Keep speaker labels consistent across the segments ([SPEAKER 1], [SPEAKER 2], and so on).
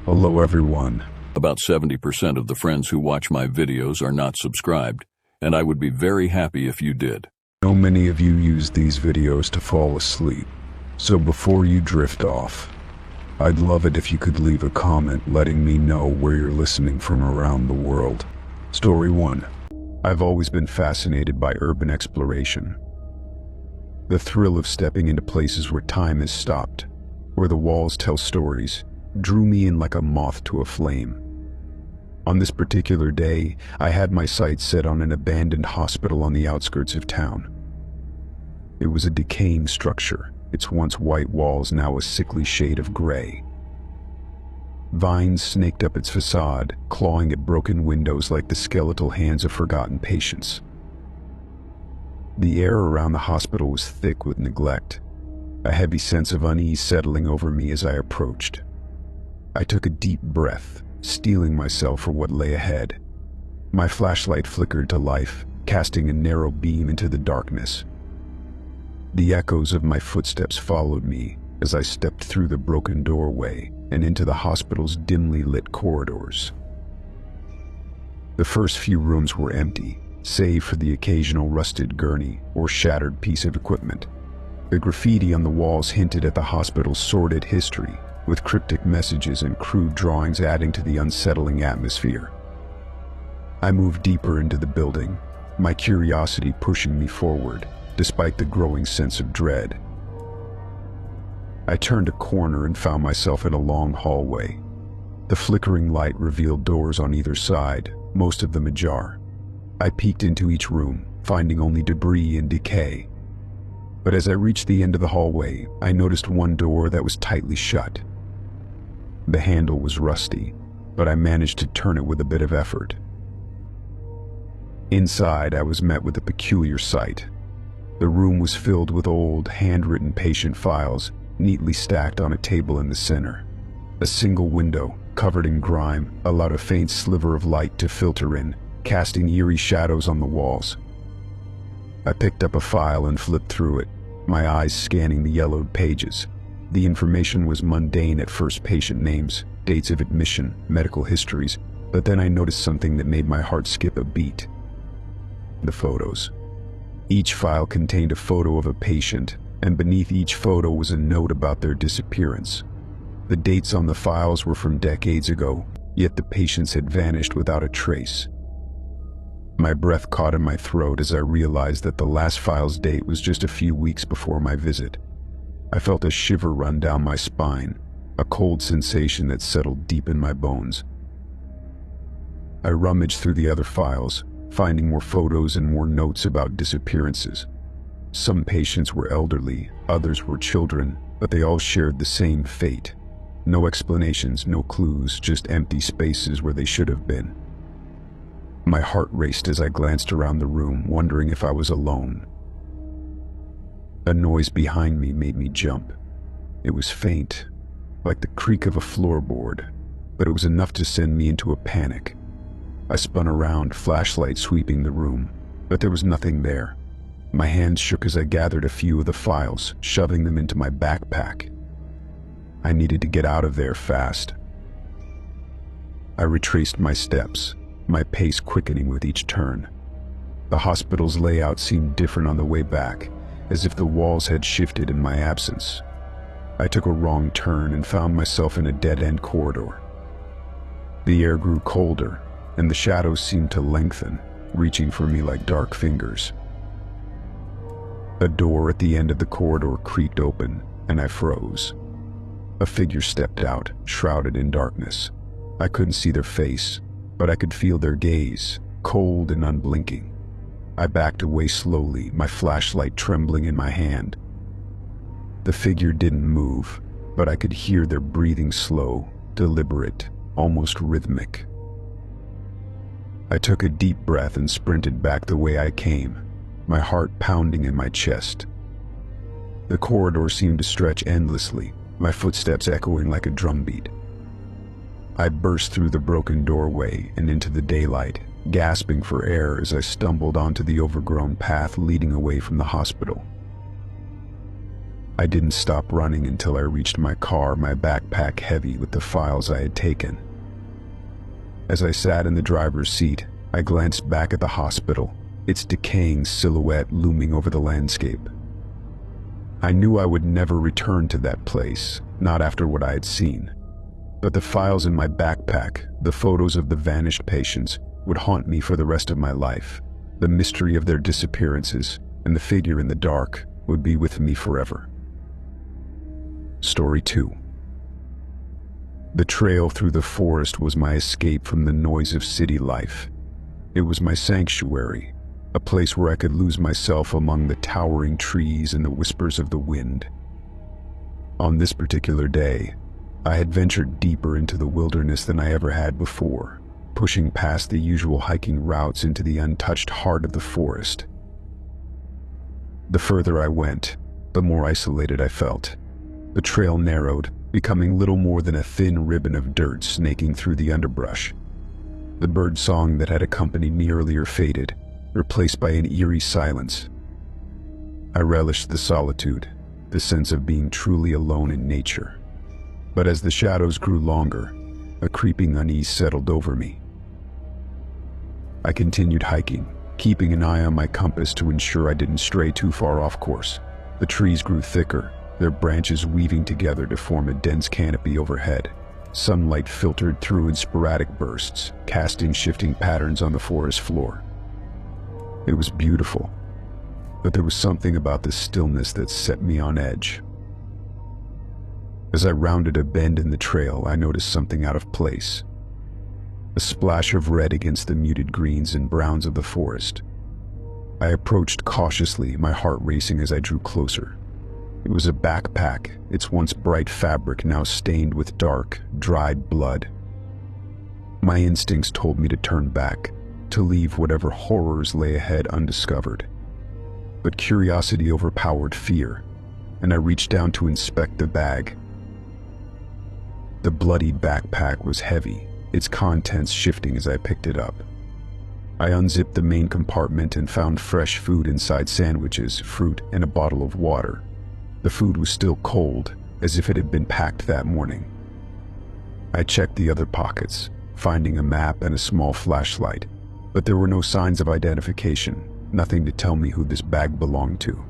[SPEAKER 1] Hello everyone.
[SPEAKER 2] About 70% of the friends who watch my videos are not subscribed, and I would be very happy if you did.
[SPEAKER 1] I know many of you use these videos to fall asleep, so before you drift off, I'd love it if you could leave a comment letting me know where you're listening from around the world. Story 1. I've always been fascinated by urban exploration. The thrill of stepping into places where time has stopped, where the walls tell stories, drew me in like a moth to a flame. On this particular day, I had my sights set on an abandoned hospital on the outskirts of town. It was a decaying structure, its once white walls now a sickly shade of gray. Vines snaked up its facade, clawing at broken windows like the skeletal hands of forgotten patients. The air around the hospital was thick with neglect, a heavy sense of unease settling over me as I approached. I took a deep breath, steeling myself for what lay ahead. My flashlight flickered to life, casting a narrow beam into the darkness. The echoes of my footsteps followed me as I stepped through the broken doorway and into the hospital's dimly lit corridors. The first few rooms were empty, save for the occasional rusted gurney or shattered piece of equipment. The graffiti on the walls hinted at the hospital's sordid history, with cryptic messages and crude drawings adding to the unsettling atmosphere. I moved deeper into the building, my curiosity pushing me forward, despite the growing sense of dread. I turned a corner and found myself in a long hallway. The flickering light revealed doors on either side, most of them ajar. I peeked into each room, finding only debris and decay. But as I reached the end of the hallway, I noticed one door that was tightly shut. The handle was rusty, but I managed to turn it with a bit of effort. Inside, I was met with a peculiar sight. The room was filled with old, handwritten patient files, neatly stacked on a table in the center. A single window, covered in grime, allowed a faint sliver of light to filter in, casting eerie shadows on the walls. I picked up a file and flipped through it, my eyes scanning the yellowed pages. The information was mundane at first: patient names, dates of admission, medical histories, but then I noticed something that made my heart skip a beat. The photos. Each file contained a photo of a patient, and beneath each photo was a note about their disappearance. The dates on the files were from decades ago, yet the patients had vanished without a trace. My breath caught in my throat as I realized that the last file's date was just a few weeks before my visit. I felt a shiver run down my spine, a cold sensation that settled deep in my bones. I rummaged through the other files, finding more photos and more notes about disappearances. Some patients were elderly, others were children, but they all shared the same fate. No explanations, no clues, just empty spaces where they should have been. My heart raced as I glanced around the room, wondering if I was alone. A noise behind me made me jump. It was faint, like the creak of a floorboard, but it was enough to send me into a panic. I spun around, flashlight sweeping the room, but there was nothing there. My hands shook as I gathered a few of the files, shoving them into my backpack. I needed to get out of there fast. I retraced my steps, my pace quickening with each turn. The hospital's layout seemed different on the way back, as if the walls had shifted in my absence. I took a wrong turn and found myself in a dead-end corridor. The air grew colder, and the shadows seemed to lengthen, reaching for me like dark fingers. A door at the end of the corridor creaked open, and I froze. A figure stepped out, shrouded in darkness. I couldn't see their face, but I could feel their gaze, cold and unblinking. I backed away slowly, my flashlight trembling in my hand. The figure didn't move, but I could hear their breathing slow, deliberate, almost rhythmic. I took a deep breath and sprinted back the way I came, my heart pounding in my chest. The corridor seemed to stretch endlessly, my footsteps echoing like a drumbeat. I burst through the broken doorway and into the daylight, gasping for air as I stumbled onto the overgrown path leading away from the hospital. I didn't stop running until I reached my car, my backpack heavy with the files I had taken. As I sat in the driver's seat, I glanced back at the hospital, its decaying silhouette looming over the landscape. I knew I would never return to that place, not after what I had seen. But the files in my backpack, the photos of the vanished patients, would haunt me for the rest of my life. The mystery of their disappearances and the figure in the dark would be with me forever. Story 2. The trail through the forest was my escape from the noise of city life. It was my sanctuary, a place where I could lose myself among the towering trees and the whispers of the wind. On this particular day, I had ventured deeper into the wilderness than I ever had before, pushing past the usual hiking routes into the untouched heart of the forest. The further I went, the more isolated I felt. The trail narrowed, becoming little more than a thin ribbon of dirt snaking through the underbrush. The bird song that had accompanied me earlier faded, replaced by an eerie silence. I relished the solitude, the sense of being truly alone in nature. But as the shadows grew longer, a creeping unease settled over me. I continued hiking, keeping an eye on my compass to ensure I didn't stray too far off course. The trees grew thicker, their branches weaving together to form a dense canopy overhead. Sunlight filtered through in sporadic bursts, casting shifting patterns on the forest floor. It was beautiful, but there was something about the stillness that set me on edge. As I rounded a bend in the trail, I noticed something out of place. A splash of red against the muted greens and browns of the forest. I approached cautiously, my heart racing as I drew closer. It was a backpack, its once bright fabric now stained with dark, dried blood. My instincts told me to turn back, to leave whatever horrors lay ahead undiscovered. But curiosity overpowered fear, and I reached down to inspect the bag. The bloodied backpack was heavy, its contents shifting as I picked it up. I unzipped the main compartment and found fresh food inside: sandwiches, fruit, and a bottle of water. The food was still cold, as if it had been packed that morning. I checked the other pockets, finding a map and a small flashlight, but there were no signs of identification, nothing to tell me who this bag belonged to.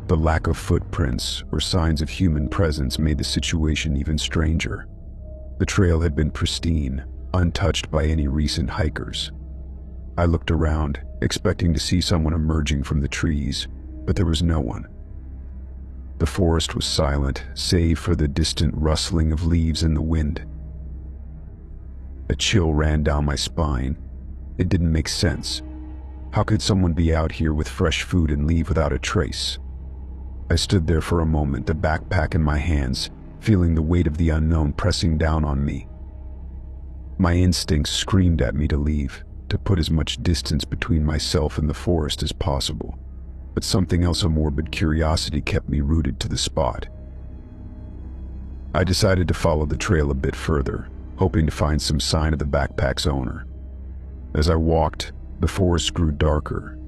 [SPEAKER 1] The lack of footprints or signs of human presence made the situation even stranger. The trail had been pristine, untouched by any recent hikers. I looked around, expecting to see someone emerging from the trees, but there was no one. The forest was silent, save for the distant rustling of leaves in the wind. A chill ran down my spine. It didn't make sense. How could someone be out here with fresh food and leave without a trace? I stood there for a moment, the backpack in my hands, feeling the weight of the unknown pressing down on me. My instincts screamed at me to leave, to put as much distance between myself and the forest as possible. But something else, a morbid curiosity, kept me rooted to the spot. I decided to follow the trail a bit further, hoping to find some sign of the backpack's owner. As I walked, the forest grew darker,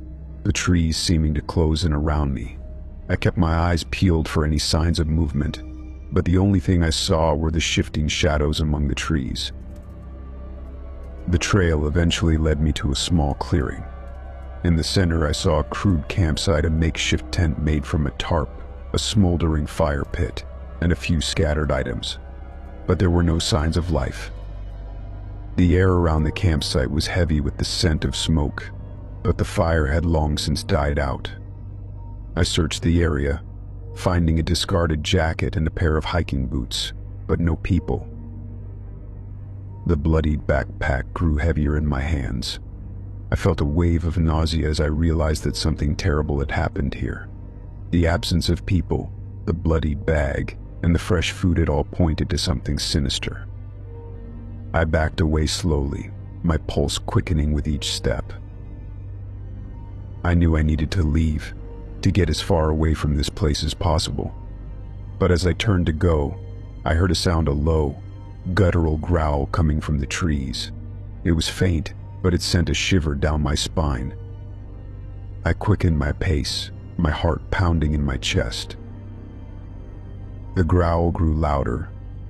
[SPEAKER 1] the trees seeming to close in around me. I kept my eyes peeled for any signs of movement, but the only thing I saw were the shifting shadows among the trees. The trail eventually led me to a small clearing. In the center, I saw a crude campsite, a makeshift tent made from a tarp, a smoldering fire pit, and a few scattered items. But there were no signs of life. The air around the campsite was heavy with the scent of smoke, but the fire had long since died out. I searched the area, finding a discarded jacket and a pair of hiking boots, but no people. The bloodied backpack grew heavier in my hands. I felt a wave of nausea as I realized that something terrible had happened here. The absence of people, the bloodied bag, and the fresh food had all pointed to something sinister. I backed away slowly, my pulse quickening with each step. I knew I needed to leave, to get as far away from this place as possible. But as I turned to go, I heard a sound, a low, guttural growl coming from the trees. It was faint, but it sent a shiver down my spine. I quickened my pace, my heart pounding in my chest. The growl grew louder,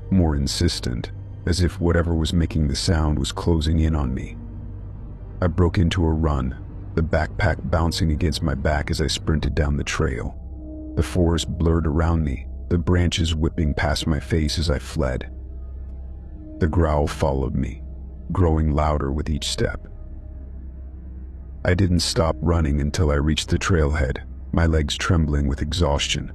[SPEAKER 1] more insistent, as if whatever was making the sound was closing in on me. I broke into a run, the backpack bouncing against my back as I sprinted down the trail. The forest blurred around me, the branches whipping past my face as I fled. The growl followed me, growing louder with each step. I didn't stop running until I reached the trailhead, my legs trembling with exhaustion.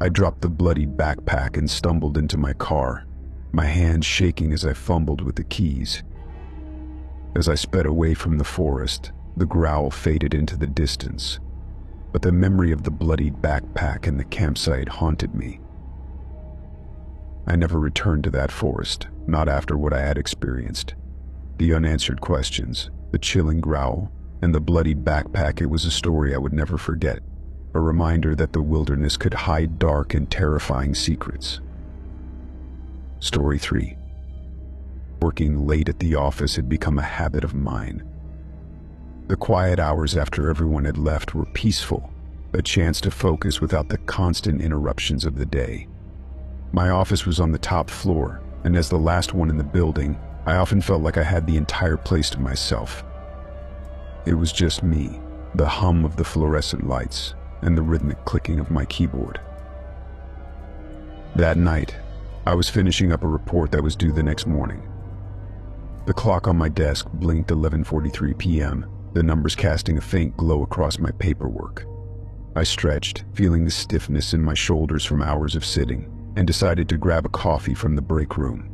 [SPEAKER 1] I dropped the bloodied backpack and stumbled into my car, my hands shaking as I fumbled with the keys. As I sped away from the forest, the growl faded into the distance, but the memory of the bloodied backpack and the campsite haunted me. I never returned to that forest, not after what I had experienced. The unanswered questions, the chilling growl, and the bloodied backpack, it was a story I would never forget, a reminder that the wilderness could hide dark and terrifying secrets. Story 3. Working late at the office had become a habit of mine. The quiet hours after everyone had left were peaceful, a chance to focus without the constant interruptions of the day. My office was on the top floor, and as the last one in the building, I often felt like I had the entire place to myself. It was just me, the hum of the fluorescent lights, and the rhythmic clicking of my keyboard. That night, I was finishing up a report that was due the next morning. The clock on my desk blinked 11:43 p.m., the numbers casting a faint glow across my paperwork. I stretched, feeling the stiffness in my shoulders from hours of sitting, and decided to grab a coffee from the break room.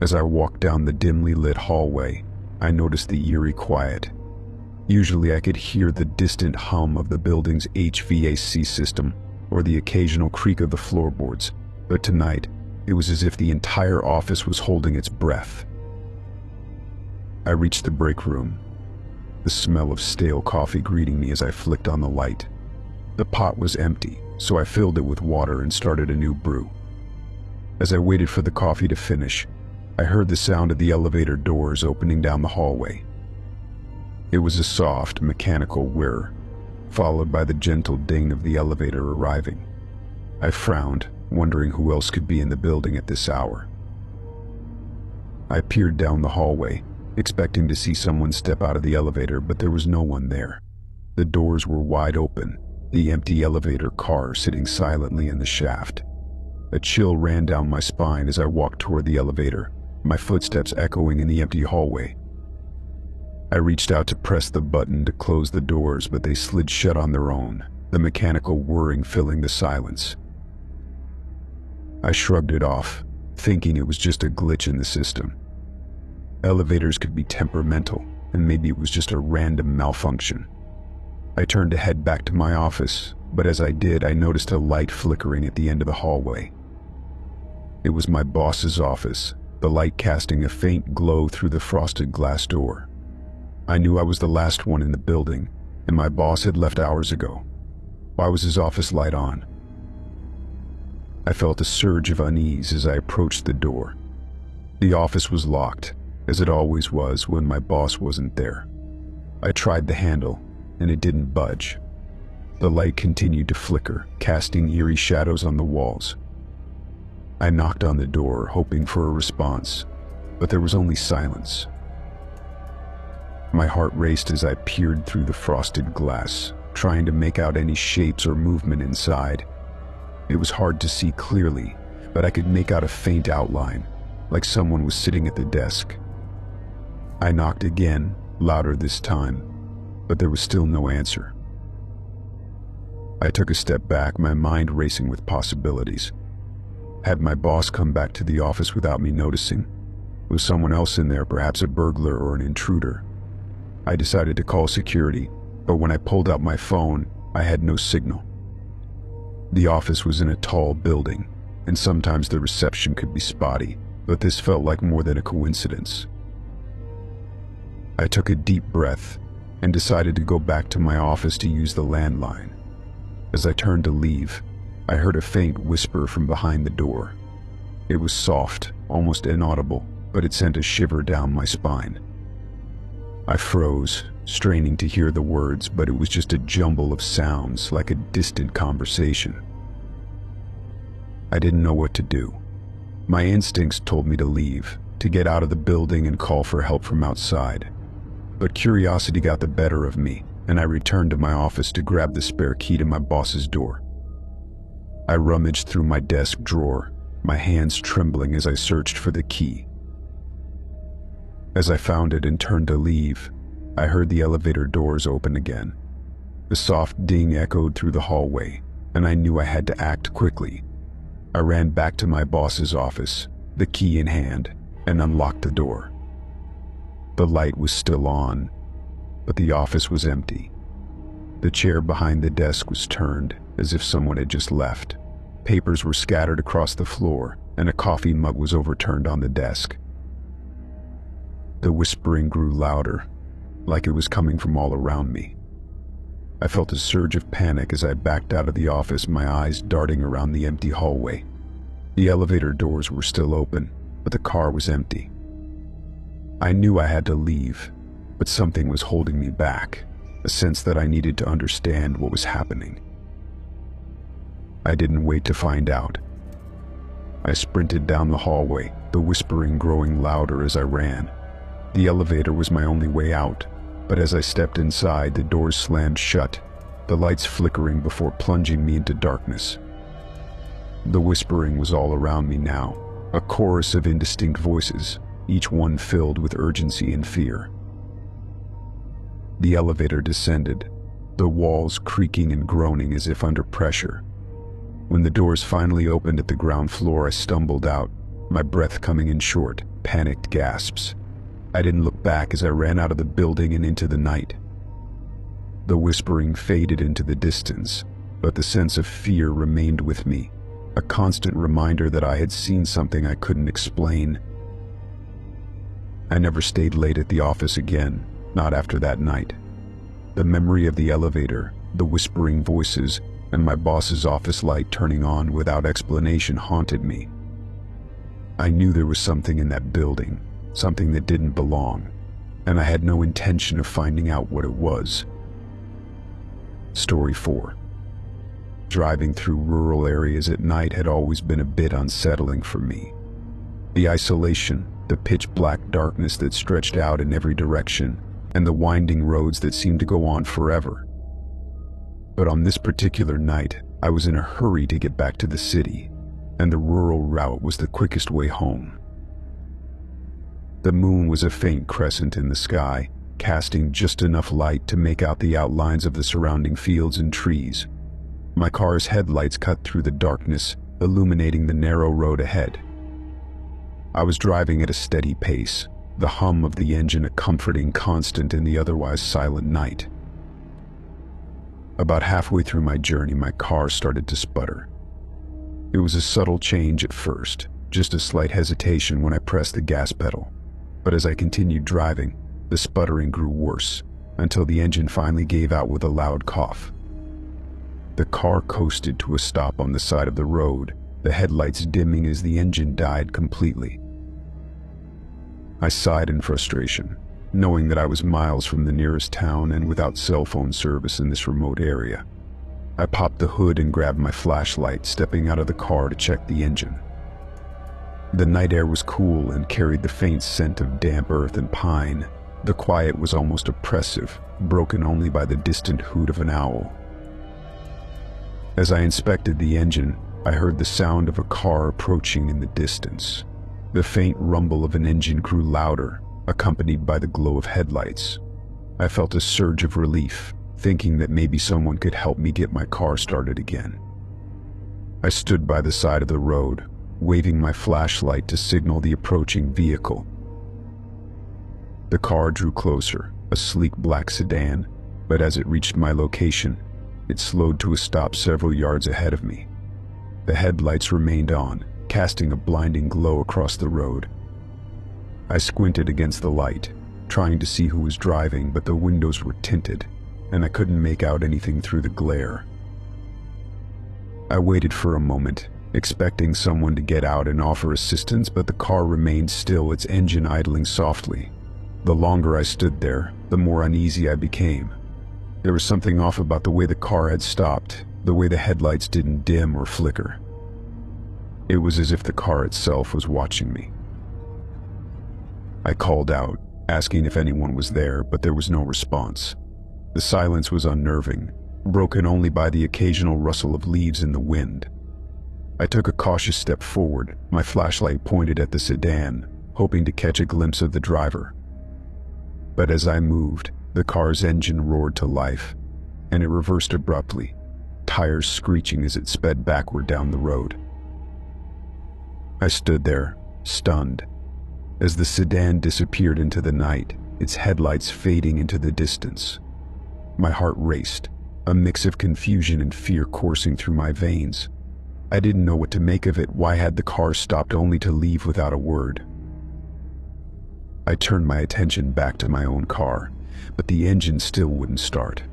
[SPEAKER 1] As I walked down the dimly lit hallway, I noticed the eerie quiet. Usually I could hear the distant hum of the building's HVAC system or the occasional creak of the floorboards, but tonight it was as if the entire office was holding its breath. I reached the break room, the smell of stale coffee greeting me as I flicked on the light. The pot was empty, so I filled it with water and started a new brew. As I waited for the coffee to finish, I heard the sound of the elevator doors opening down the hallway. It was a soft, mechanical whir, followed by the gentle ding of the elevator arriving. I frowned, wondering who else could be in the building at this hour. I peered down the hallway, expecting to see someone step out of the elevator, but there was no one there. The doors were wide open, the empty elevator car sitting silently in the shaft. A chill ran down my spine as I walked toward the elevator, my footsteps echoing in the empty hallway. I reached out to press the button to close the doors, but they slid shut on their own, the mechanical whirring filling the silence. I shrugged it off, thinking it was just a glitch in the system. Elevators could be temperamental, and maybe it was just a random malfunction. I turned to head back to my office, but as I did, I noticed a light flickering at the end of the hallway. It was my boss's office, the light casting a faint glow through the frosted glass door. I knew I was the last one in the building, and my boss had left hours ago. Why was his office light on? I felt a surge of unease as I approached the door. The office was locked, as it always was when my boss wasn't there. I tried the handle, and it didn't budge. The light continued to flicker, casting eerie shadows on the walls. I knocked on the door, hoping for a response, but there was only silence. My heart raced as I peered through the frosted glass, trying to make out any shapes or movement inside. It was hard to see clearly, but I could make out a faint outline, like someone was sitting at the desk. I knocked again, louder this time, but there was still no answer. I took a step back, my mind racing with possibilities. Had my boss come back to the office without me noticing? Was someone else in there, perhaps a burglar or an intruder? I decided to call security, but when I pulled out my phone, I had no signal. The office was in a tall building, and sometimes the reception could be spotty, but this felt like more than a coincidence. I took a deep breath and decided to go back to my office to use the landline. As I turned to leave, I heard a faint whisper from behind the door. It was soft, almost inaudible, but it sent a shiver down my spine. I froze, straining to hear the words, but it was just a jumble of sounds like a distant conversation. I didn't know what to do. My instincts told me to leave, to get out of the building and call for help from outside. But curiosity got the better of me, and I returned to my office to grab the spare key to my boss's door. I rummaged through my desk drawer, my hands trembling as I searched for the key. As I found it and turned to leave, I heard the elevator doors open again. The soft ding echoed through the hallway, and I knew I had to act quickly. I ran back to my boss's office, the key in hand, and unlocked the door. The light was still on, but the office was empty. The chair behind the desk was turned, as if someone had just left. Papers were scattered across the floor, and a coffee mug was overturned on the desk. The whispering grew louder, like it was coming from all around me. I felt a surge of panic as I backed out of the office, my eyes darting around the empty hallway. The elevator doors were still open, but the car was empty. I knew I had to leave, but something was holding me back, a sense that I needed to understand what was happening. I didn't wait to find out. I sprinted down the hallway, the whispering growing louder as I ran. The elevator was my only way out, but as I stepped inside, the doors slammed shut, the lights flickering before plunging me into darkness. The whispering was all around me now, a chorus of indistinct voices, each one filled with urgency and fear. The elevator descended, the walls creaking and groaning as if under pressure. When the doors finally opened at the ground floor, I stumbled out, my breath coming in short, panicked gasps. I didn't look back as I ran out of the building and into the night. The whispering faded into the distance, but the sense of fear remained with me, a constant reminder that I had seen something I couldn't explain. I never stayed late at the office again, not after that night. The memory of the elevator, the whispering voices, and my boss's office light turning on without explanation haunted me. I knew there was something in that building, something that didn't belong, and I had no intention of finding out what it was. Story 4. Driving through rural areas at night had always been a bit unsettling for me. The isolation, the pitch-black darkness that stretched out in every direction, and the winding roads that seemed to go on forever. But on this particular night, I was in a hurry to get back to the city, and the rural route was the quickest way home. The moon was a faint crescent in the sky, casting just enough light to make out the outlines of the surrounding fields and trees. My car's headlights cut through the darkness, illuminating the narrow road ahead. I was driving at a steady pace, the hum of the engine a comforting constant in the otherwise silent night. About halfway through my journey, my car started to sputter. It was a subtle change at first, just a slight hesitation when I pressed the gas pedal. But as I continued driving, the sputtering grew worse, until the engine finally gave out with a loud cough. The car coasted to a stop on the side of the road, the headlights dimming as the engine died completely. I sighed in frustration, knowing that I was miles from the nearest town and without cell phone service in this remote area. I popped the hood and grabbed my flashlight, stepping out of the car to check the engine. The night air was cool and carried the faint scent of damp earth and pine. The quiet was almost oppressive, broken only by the distant hoot of an owl. As I inspected the engine, I heard the sound of a car approaching in the distance. The faint rumble of an engine grew louder, accompanied by the glow of headlights. I felt a surge of relief, thinking that maybe someone could help me get my car started again. I stood by the side of the road, waving my flashlight to signal the approaching vehicle. The car drew closer, a sleek black sedan, but as it reached my location, it slowed to a stop several yards ahead of me. The headlights remained on, casting a blinding glow across the road. I squinted against the light, trying to see who was driving, but the windows were tinted, and I couldn't make out anything through the glare. I waited for a moment, expecting someone to get out and offer assistance, but the car remained still, its engine idling softly. The longer I stood there, the more uneasy I became. There was something off about the way the car had stopped, the way the headlights didn't dim or flicker. It was as if the car itself was watching me. I called out, asking if anyone was there, but there was no response. The silence was unnerving, broken only by the occasional rustle of leaves in the wind. I took a cautious step forward, my flashlight pointed at the sedan, hoping to catch a glimpse of the driver. But as I moved, the car's engine roared to life, and it reversed abruptly, tires screeching as it sped backward down the road. I stood there, stunned, as the sedan disappeared into the night, its headlights fading into the distance. My heart raced, a mix of confusion and fear coursing through my veins. I didn't know what to make of it. Why had the car stopped only to leave without a word? I turned my attention back to my own car, but the engine still wouldn't start.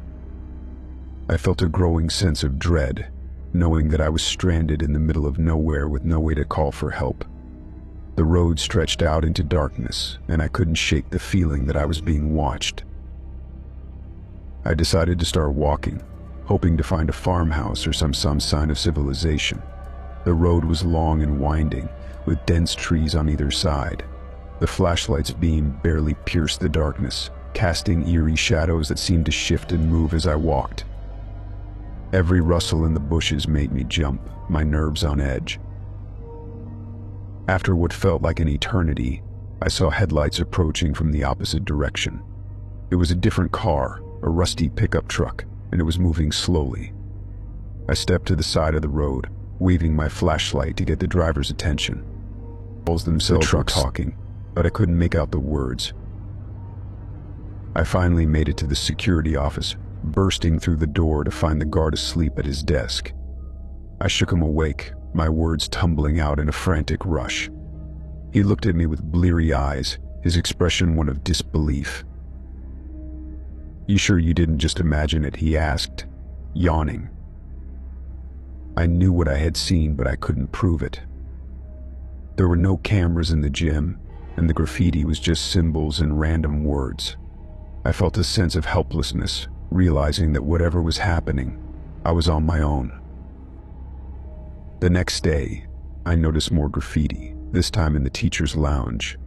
[SPEAKER 1] I felt a growing sense of dread, knowing that I was stranded in the middle of nowhere with no way to call for help. The road stretched out into darkness, and I couldn't shake the feeling that I was being watched. I decided to start walking, hoping to find a farmhouse or some sign of civilization. The road was long and winding, with dense trees on either side. The flashlight's beam barely pierced the darkness, casting eerie shadows that seemed to shift and move as I walked. Every rustle in the bushes made me jump, my nerves on edge. After what felt like an eternity, I saw headlights approaching from the opposite direction. It was a different car, a rusty pickup truck, and it was moving slowly. I stepped to the side of the road, waving my flashlight to get the driver's attention. The trucks were talking, but I couldn't make out the words. I finally made it to the security office, bursting through the door to find the guard asleep at his desk. I shook him awake, my words tumbling out in a frantic rush. He looked at me with bleary eyes, his expression one of disbelief. "You sure you didn't just imagine it?" he asked, yawning. I knew what I had seen, but I couldn't prove it. There were no cameras in the gym, and the graffiti was just symbols and random words. I felt a sense of helplessness, realizing that whatever was happening, I was on my own. The next day, I noticed more graffiti, this time in the teacher's lounge.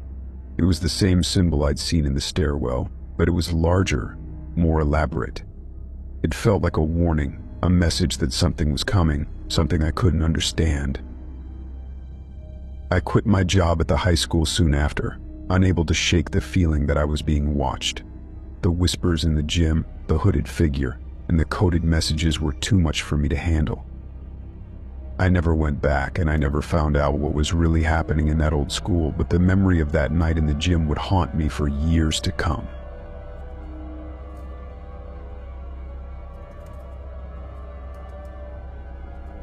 [SPEAKER 1] It was the same symbol I'd seen in the stairwell, but it was larger, more elaborate. It felt like a warning, a message that something was coming, something I couldn't understand. I quit my job at the high school soon after, unable to shake the feeling that I was being watched. The whispers in the gym, the hooded figure, and the coded messages were too much for me to handle. I never went back, and I never found out what was really happening in that old school, but the memory of that night in the gym would haunt me for years to come.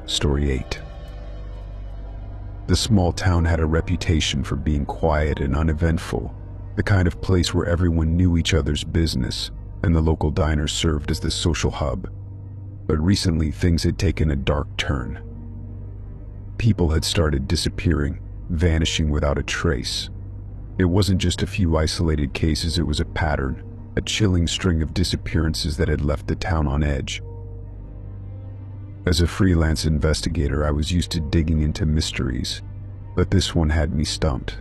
[SPEAKER 1] Story 8. The small town had a reputation for being quiet and uneventful, the kind of place where everyone knew each other's business, and the local diner served as the social hub. But recently, things had taken a dark turn. People had started disappearing, vanishing without a trace. It wasn't just a few isolated cases, it was a pattern, a chilling string of disappearances that had left the town on edge. As a freelance investigator, I was used to digging into mysteries, but this one had me stumped.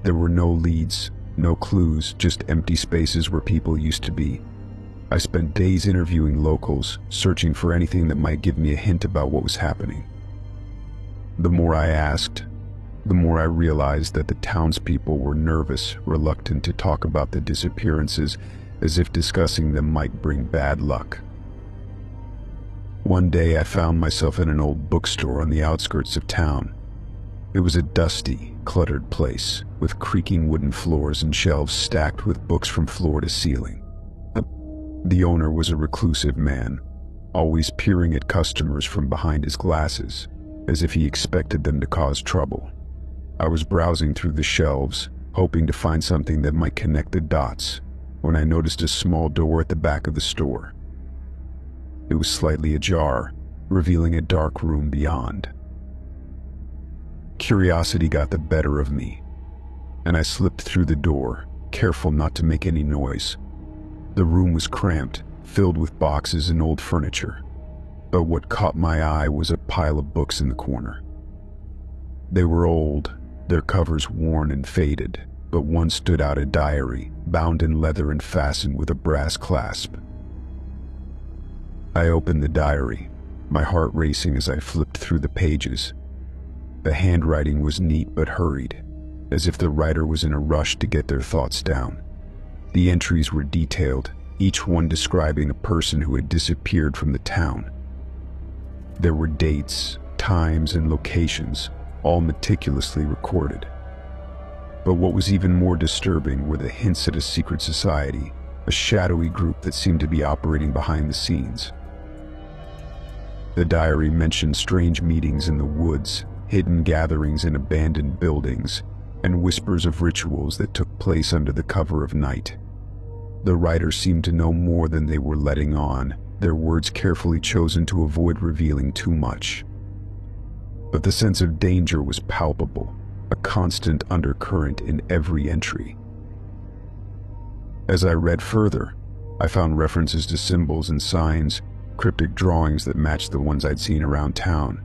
[SPEAKER 1] There were no leads, no clues, just empty spaces where people used to be. I spent days interviewing locals, searching for anything that might give me a hint about what was happening. The more I asked, the more I realized that the townspeople were nervous, reluctant to talk about the disappearances, as if discussing them might bring bad luck. One day I found myself in an old bookstore on the outskirts of town. It was a dusty, cluttered place, with creaking wooden floors and shelves stacked with books from floor to ceiling. The owner was a reclusive man, always peering at customers from behind his glasses, as if he expected them to cause trouble. I was browsing through the shelves, hoping to find something that might connect the dots, when I noticed a small door at the back of the store. It was slightly ajar, revealing a dark room beyond. Curiosity got the better of me, and I slipped through the door, careful not to make any noise. The room was cramped, filled with boxes and old furniture. But what caught my eye was a pile of books in the corner. They were old, their covers worn and faded, but one stood out: a diary, bound in leather and fastened with a brass clasp. I opened the diary, my heart racing as I flipped through the pages. The handwriting was neat but hurried, as if the writer was in a rush to get their thoughts down. The entries were detailed, each one describing a person who had disappeared from the town. There were dates, times, and locations, all meticulously recorded. But what was even more disturbing were the hints at a secret society, a shadowy group that seemed to be operating behind the scenes. The diary mentioned strange meetings in the woods, hidden gatherings in abandoned buildings, and whispers of rituals that took place under the cover of night. The writer seemed to know more than they were letting on, their words carefully chosen to avoid revealing too much. But the sense of danger was palpable, a constant undercurrent in every entry. As I read further, I found references to symbols and signs, cryptic drawings that matched the ones I'd seen around town.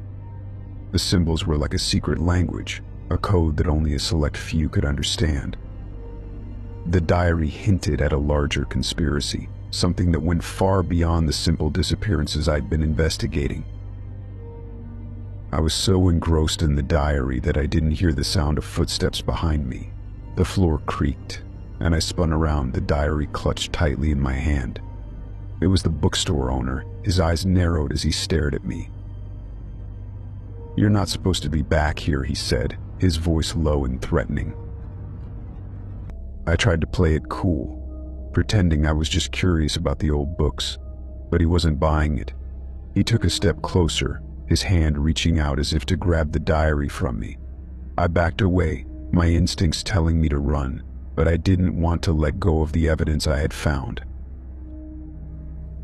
[SPEAKER 1] The symbols were like a secret language, a code that only a select few could understand. The diary hinted at a larger conspiracy, something that went far beyond the simple disappearances I'd been investigating. I was so engrossed in the diary that I didn't hear the sound of footsteps behind me. The floor creaked, and I spun around, the diary clutched tightly in my hand. It was the bookstore owner, his eyes narrowed as he stared at me. "You're not supposed to be back here," he said, his voice low and threatening. I tried to play it cool, pretending I was just curious about the old books, but he wasn't buying it. He took a step closer, his hand reaching out as if to grab the diary from me. I backed away, my instincts telling me to run, but I didn't want to let go of the evidence I had found.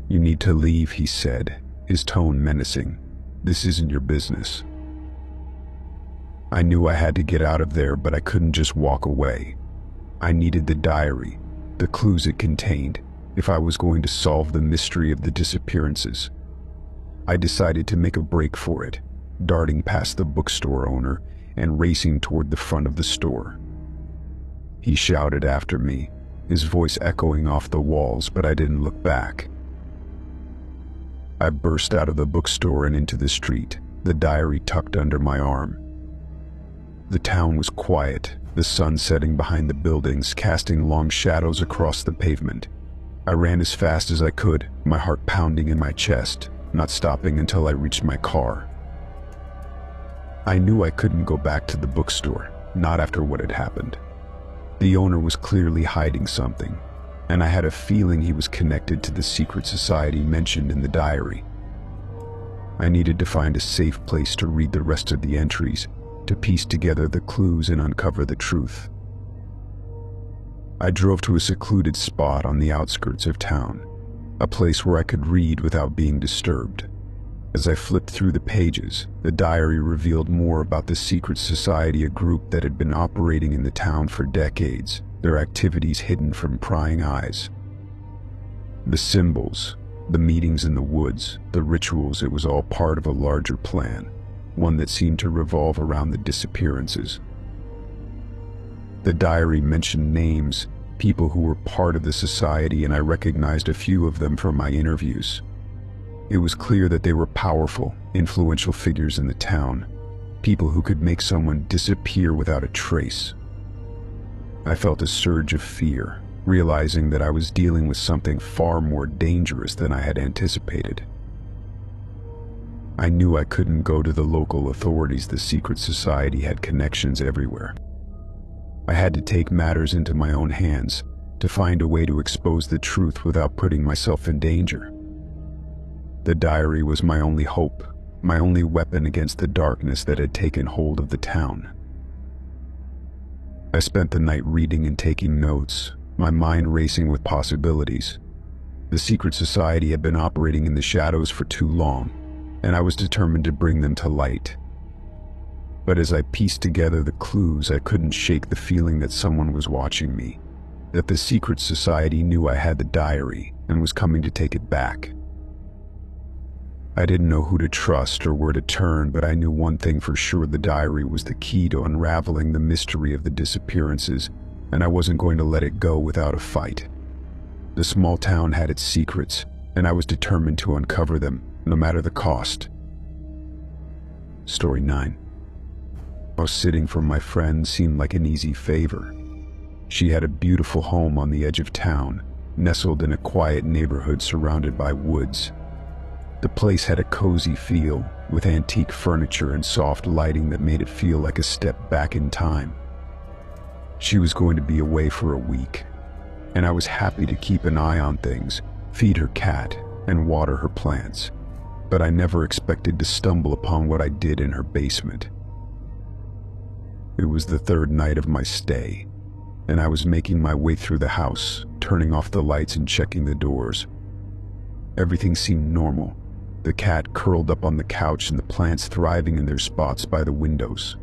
[SPEAKER 1] "You need to leave," he said, his tone menacing. "This isn't your business." I knew I had to get out of there, but I couldn't just walk away. I needed the diary, the clues it contained, if I was going to solve the mystery of the disappearances. I decided to make a break for it, darting past the bookstore owner and racing toward the front of the store. He shouted after me, his voice echoing off the walls, but I didn't look back. I burst out of the bookstore and into the street, the diary tucked under my arm. The town was quiet, the sun setting behind the buildings, casting long shadows across the pavement. I ran as fast as I could, my heart pounding in my chest, not stopping until I reached my car. I knew I couldn't go back to the bookstore, not after what had happened. The owner was clearly hiding something, and I had a feeling he was connected to the secret society mentioned in the diary. I needed to find a safe place to read the rest of the entries, to piece together the clues and uncover the truth. I drove to a secluded spot on the outskirts of town, a place where I could read without being disturbed. As I flipped through the pages, the diary revealed more about the secret society, a group that had been operating in the town for decades, their activities hidden from prying eyes. The symbols, the meetings in the woods, the rituals, it was all part of a larger plan, one that seemed to revolve around the disappearances. The diary mentioned names, people who were part of the society, and I recognized a few of them from my interviews. It was clear that they were powerful, influential figures in the town, people who could make someone disappear without a trace. I felt a surge of fear, realizing that I was dealing with something far more dangerous than I had anticipated. I knew I couldn't go to the local authorities. The secret society had connections everywhere. I had to take matters into my own hands, to find a way to expose the truth without putting myself in danger. The diary was my only hope, my only weapon against the darkness that had taken hold of the town. I spent the night reading and taking notes, my mind racing with possibilities. The secret society had been operating in the shadows for too long, and I was determined to bring them to light. But as I pieced together the clues, I couldn't shake the feeling that someone was watching me, that the secret society knew I had the diary and was coming to take it back. I didn't know who to trust or where to turn, but I knew one thing for sure: the diary was the key to unraveling the mystery of the disappearances, and I wasn't going to let it go without a fight. The small town had its secrets, and I was determined to uncover them, no matter the cost. Story 9. House sitting for my friend seemed like an easy favor. She had a beautiful home on the edge of town, nestled in a quiet neighborhood surrounded by woods. The place had a cozy feel, with antique furniture and soft lighting that made it feel like a step back in time. She was going to be away for a week, and I was happy to keep an eye on things, feed her cat, and water her plants. But I never expected to stumble upon what I did in her basement. It was the third night of my stay, and I was making my way through the house, turning off the lights and checking the doors. Everything seemed normal, the cat curled up on the couch and the plants thriving in their spots by the windows.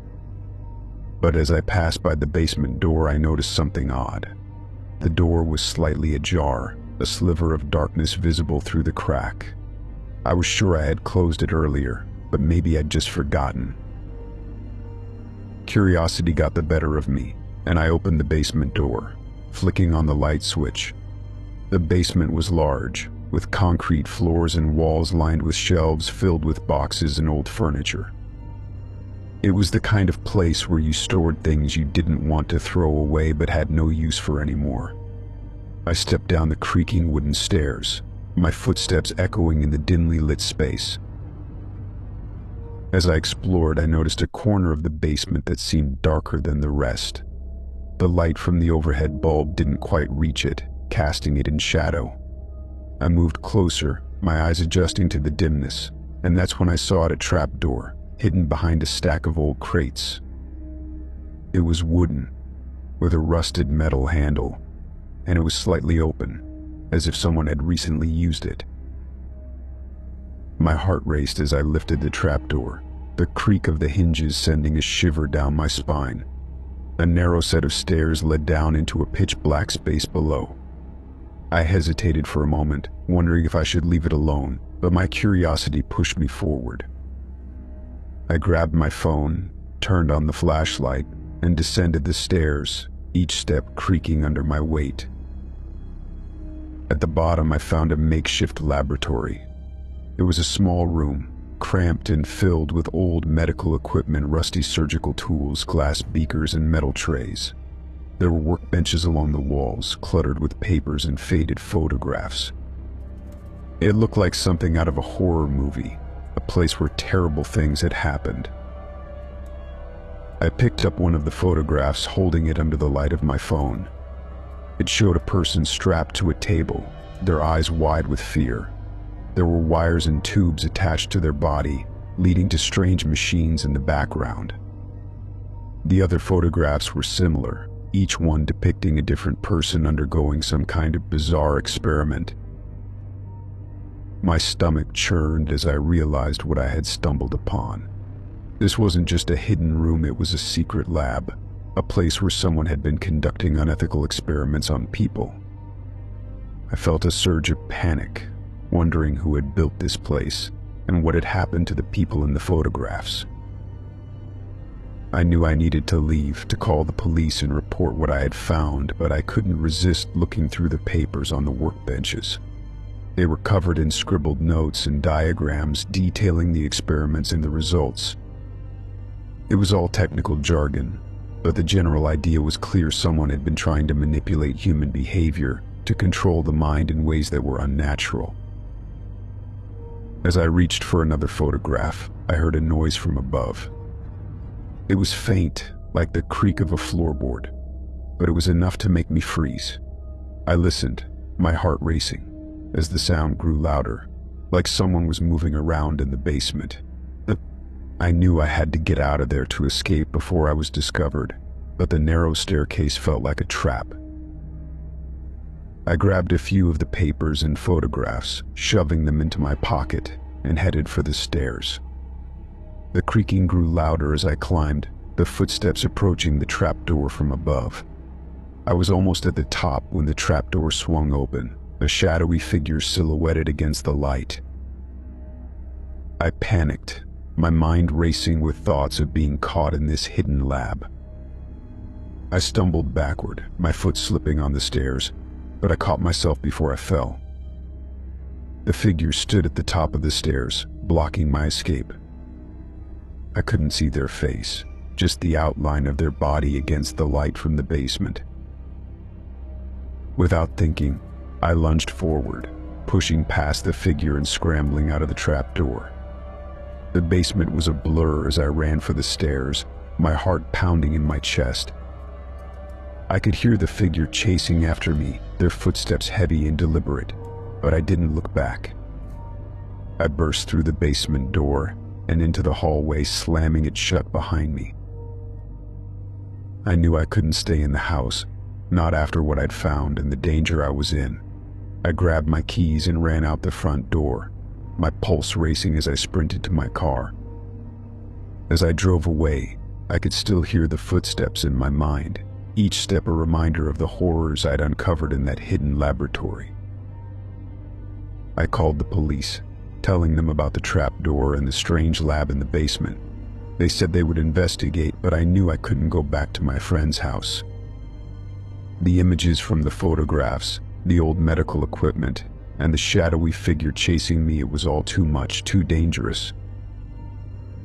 [SPEAKER 1] But as I passed by the basement door, I noticed something odd. The door was slightly ajar, a sliver of darkness visible through the crack. I was sure I had closed it earlier, but maybe I'd just forgotten. Curiosity got the better of me, and I opened the basement door, flicking on the light switch. The basement was large, with concrete floors and walls lined with shelves filled with boxes and old furniture. It was the kind of place where you stored things you didn't want to throw away but had no use for anymore. I stepped down the creaking wooden stairs, my footsteps echoing in the dimly lit space. As I explored, I noticed a corner of the basement that seemed darker than the rest. The light from the overhead bulb didn't quite reach it, casting it in shadow. I moved closer, my eyes adjusting to the dimness, and that's when I saw a trapdoor, hidden behind a stack of old crates. It was wooden, with a rusted metal handle, and it was slightly open, as if someone had recently used it. My heart raced as I lifted the trapdoor, the creak of the hinges sending a shiver down my spine. A narrow set of stairs led down into a pitch-black space below. I hesitated for a moment, wondering if I should leave it alone, but my curiosity pushed me forward. I grabbed my phone, turned on the flashlight, and descended the stairs, each step creaking under my weight. At the bottom, I found a makeshift laboratory. It was a small room, cramped and filled with old medical equipment, rusty surgical tools, glass beakers, and metal trays. There were workbenches along the walls, cluttered with papers and faded photographs. It looked like something out of a horror movie, a place where terrible things had happened. I picked up one of the photographs, holding it under the light of my phone. It showed a person strapped to a table, their eyes wide with fear. There were wires and tubes attached to their body, leading to strange machines in the background. The other photographs were similar, each one depicting a different person undergoing some kind of bizarre experiment. My stomach churned as I realized what I had stumbled upon. This wasn't just a hidden room, it was a secret lab, a place where someone had been conducting unethical experiments on people. I felt a surge of panic, wondering who had built this place and what had happened to the people in the photographs. I knew I needed to leave, to call the police and report what I had found, but I couldn't resist looking through the papers on the workbenches. They were covered in scribbled notes and diagrams detailing the experiments and the results. It was all technical jargon, but the general idea was clear: someone had been trying to manipulate human behavior to control the mind in ways that were unnatural. As I reached for another photograph, I heard a noise from above. It was faint, like the creak of a floorboard, but it was enough to make me freeze. I listened, my heart racing, as the sound grew louder, like someone was moving around in the basement. I knew I had to get out of there to escape before I was discovered, but the narrow staircase felt like a trap. I grabbed a few of the papers and photographs, shoving them into my pocket, and headed for the stairs. The creaking grew louder as I climbed, the footsteps approaching the trapdoor from above. I was almost at the top when the trapdoor swung open, a shadowy figure silhouetted against the light. I panicked, my mind racing with thoughts of being caught in this hidden lab. I stumbled backward, my foot slipping on the stairs, but I caught myself before I fell. The figure stood at the top of the stairs, blocking my escape. I couldn't see their face, just the outline of their body against the light from the basement. Without thinking, I lunged forward, pushing past the figure and scrambling out of the trapdoor. The basement was a blur as I ran for the stairs, my heart pounding in my chest. I could hear the figure chasing after me, their footsteps heavy and deliberate, but I didn't look back. I burst through the basement door and into the hallway, slamming it shut behind me. I knew I couldn't stay in the house, not after what I'd found and the danger I was in. I grabbed my keys and ran out the front door, my pulse racing as I sprinted to my car. As I drove away, I could still hear the footsteps in my mind, each step a reminder of the horrors I'd uncovered in that hidden laboratory. I called the police, telling them about the trapdoor and the strange lab in the basement. They said they would investigate, but I knew I couldn't go back to my friend's house. The images from the photographs, the old medical equipment, and the shadowy figure chasing me, it was all too much, too dangerous.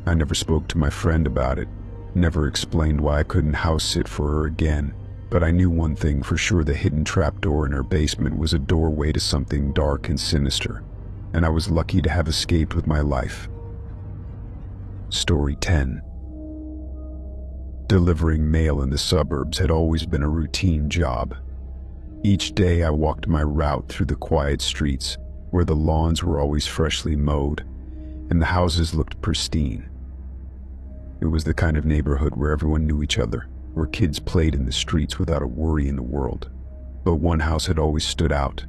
[SPEAKER 1] I never spoke to my friend about it, never explained why I couldn't house sit for her again, but I knew one thing for sure: the hidden trapdoor in her basement was a doorway to something dark and sinister, and I was lucky to have escaped with my life. Story 10. Delivering mail in the suburbs had always been a routine job. Each day I walked my route through the quiet streets, where the lawns were always freshly mowed, and the houses looked pristine. It was the kind of neighborhood where everyone knew each other, where kids played in the streets without a worry in the world. But one house had always stood out.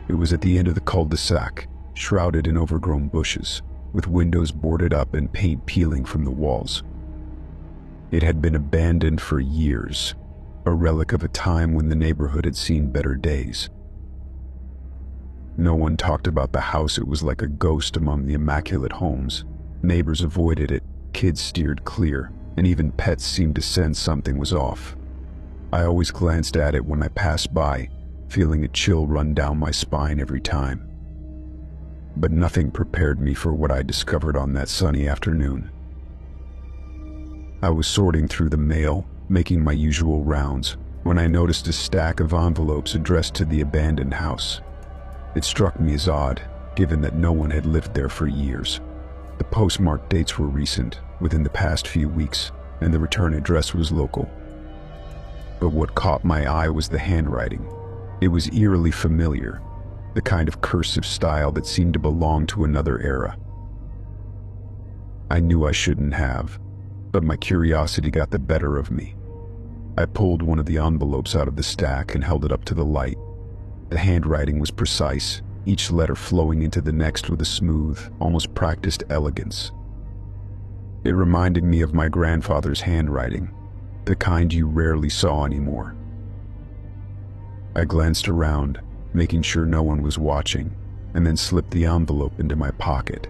[SPEAKER 1] It was at the end of the cul-de-sac, shrouded in overgrown bushes, with windows boarded up and paint peeling from the walls. It had been abandoned for years, a relic of a time when the neighborhood had seen better days. No one talked about the house. It was like a ghost among the immaculate homes. Neighbors avoided it, kids steered clear, and even pets seemed to sense something was off. I always glanced at it when I passed by, feeling a chill run down my spine every time. But nothing prepared me for what I discovered on that sunny afternoon. I was sorting through the mail, making my usual rounds, when I noticed a stack of envelopes addressed to the abandoned house. It struck me as odd, given that no one had lived there for years. The postmark dates were recent, within the past few weeks, and the return address was local. But what caught my eye was the handwriting. It was eerily familiar, the kind of cursive style that seemed to belong to another era. I knew I shouldn't have, but my curiosity got the better of me. I pulled one of the envelopes out of the stack and held it up to the light. The handwriting was precise, each letter flowing into the next with a smooth, almost practiced elegance. It reminded me of my grandfather's handwriting, the kind you rarely saw anymore. I glanced around, making sure no one was watching, and then slipped the envelope into my pocket.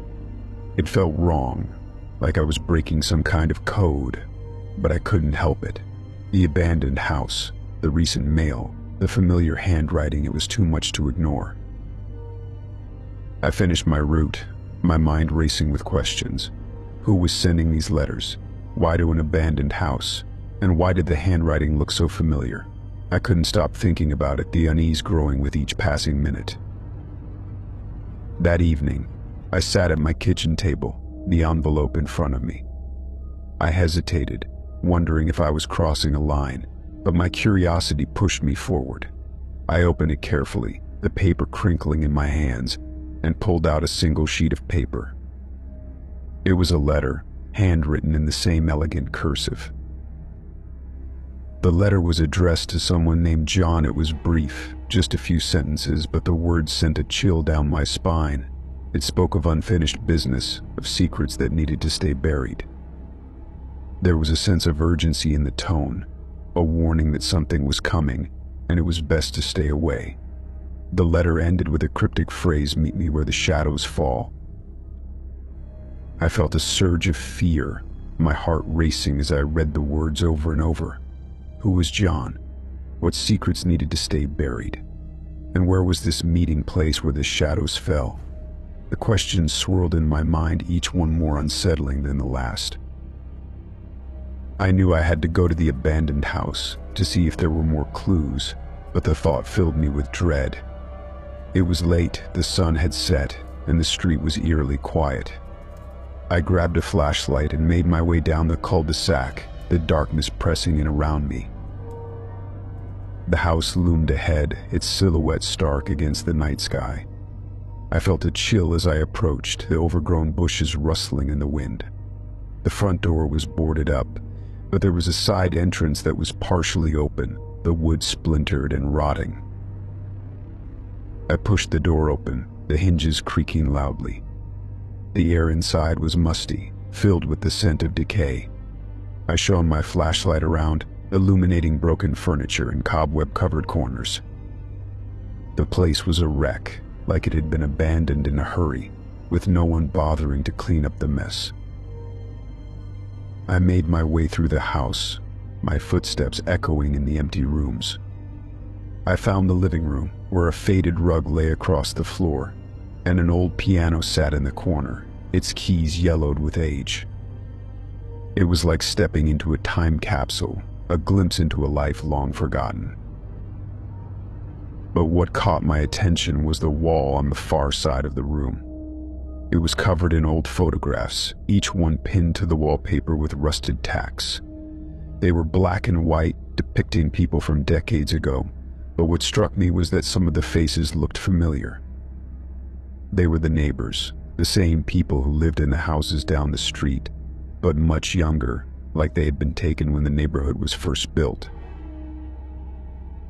[SPEAKER 1] It felt wrong, like I was breaking some kind of code, but I couldn't help it. The abandoned house, the recent mail, the familiar handwriting, it was too much to ignore. I finished my route, my mind racing with questions. Who was sending these letters? Why to an abandoned house? And why did the handwriting look so familiar? I couldn't stop thinking about it, the unease growing with each passing minute. That evening, I sat at my kitchen table, the envelope in front of me. I hesitated, wondering if I was crossing a line, but my curiosity pushed me forward. I opened it carefully, the paper crinkling in my hands, and pulled out a single sheet of paper. It was a letter, handwritten in the same elegant cursive. The letter was addressed to someone named John. It was brief, just a few sentences, but the words sent a chill down my spine. It spoke of unfinished business, of secrets that needed to stay buried. There was a sense of urgency in the tone, a warning that something was coming, and it was best to stay away. The letter ended with a cryptic phrase, "Meet me where the shadows fall." I felt a surge of fear, my heart racing as I read the words over and over. Who was John? What secrets needed to stay buried? And where was this meeting place where the shadows fell? The questions swirled in my mind, each one more unsettling than the last. I knew I had to go to the abandoned house to see if there were more clues, but the thought filled me with dread. It was late, the sun had set, and the street was eerily quiet. I grabbed a flashlight and made my way down the cul-de-sac, the darkness pressing in around me. The house loomed ahead, its silhouette stark against the night sky. I felt a chill as I approached, the overgrown bushes rustling in the wind. The front door was boarded up, but there was a side entrance that was partially open, the wood splintered and rotting. I pushed the door open, the hinges creaking loudly. The air inside was musty, filled with the scent of decay. I shone my flashlight around, illuminating broken furniture and cobweb-covered corners. The place was a wreck, like it had been abandoned in a hurry, with no one bothering to clean up the mess. I made my way through the house, my footsteps echoing in the empty rooms. I found the living room, where a faded rug lay across the floor, and an old piano sat in the corner, its keys yellowed with age. It was like stepping into a time capsule, a glimpse into a life long forgotten. But what caught my attention was the wall on the far side of the room. It was covered in old photographs, each one pinned to the wallpaper with rusted tacks. They were black and white, depicting people from decades ago, but what struck me was that some of the faces looked familiar. They were the neighbors, the same people who lived in the houses down the street, but much younger, like they had been taken when the neighborhood was first built.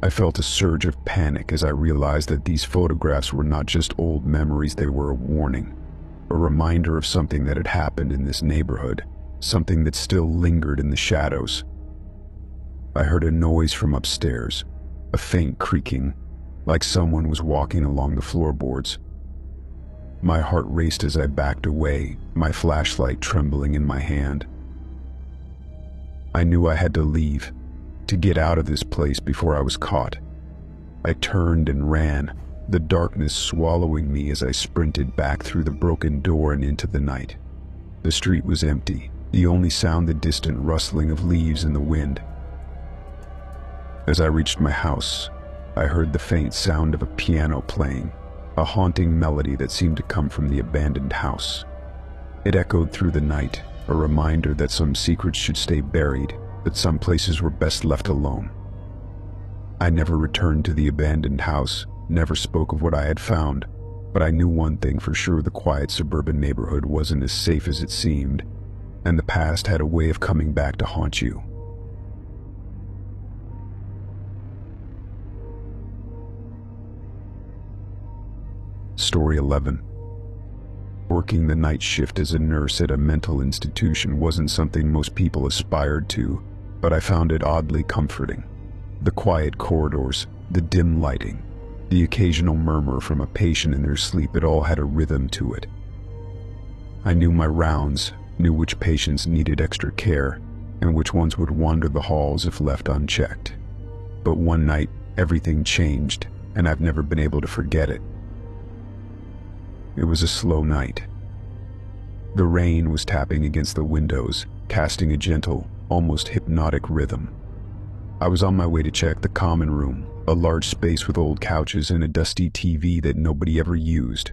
[SPEAKER 1] I felt a surge of panic as I realized that these photographs were not just old memories, they were a warning, a reminder of something that had happened in this neighborhood, something that still lingered in the shadows. I heard a noise from upstairs, a faint creaking, like someone was walking along the floorboards. My heart raced as I backed away, my flashlight trembling in my hand. I knew I had to leave, to get out of this place before I was caught. I turned and ran, the darkness swallowing me as I sprinted back through the broken door and into the night. The street was empty, the only sound the distant rustling of leaves in the wind. As I reached my house, I heard the faint sound of a piano playing, a haunting melody that seemed to come from the abandoned house. It echoed through the night, a reminder that some secrets should stay buried, that some places were best left alone. I never returned to the abandoned house, never spoke of what I had found, but I knew one thing for sure: the quiet suburban neighborhood wasn't as safe as it seemed, and the past had a way of coming back to haunt you. Story 11. Working the night shift as a nurse at a mental institution wasn't something most people aspired to, but I found it oddly comforting. The quiet corridors, the dim lighting, the occasional murmur from a patient in their sleep, it all had a rhythm to it. I knew my rounds, knew which patients needed extra care, and which ones would wander the halls if left unchecked. But one night, everything changed, and I've never been able to forget it. It was a slow night. The rain was tapping against the windows, casting a gentle, almost hypnotic rhythm. I was on my way to check the common room, a large space with old couches and a dusty TV that nobody ever used.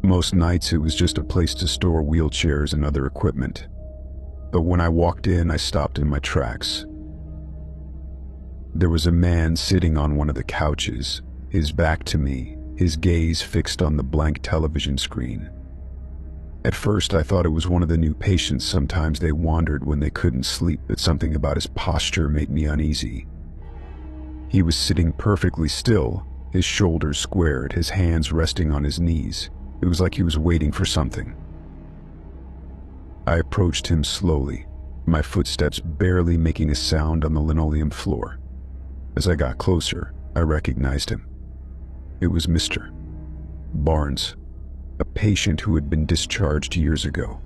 [SPEAKER 1] Most nights it was just a place to store wheelchairs and other equipment. But when I walked in, I stopped in my tracks. There was a man sitting on one of the couches, his back to me, his gaze fixed on the blank television screen. At first I thought it was one of the new patients. Sometimes they wandered when they couldn't sleep, but something about his posture made me uneasy. He was sitting perfectly still, his shoulders squared, his hands resting on his knees. It was like he was waiting for something. I approached him slowly, my footsteps barely making a sound on the linoleum floor. As I got closer, I recognized him. It was Mr. Barnes, a patient who had been discharged years ago.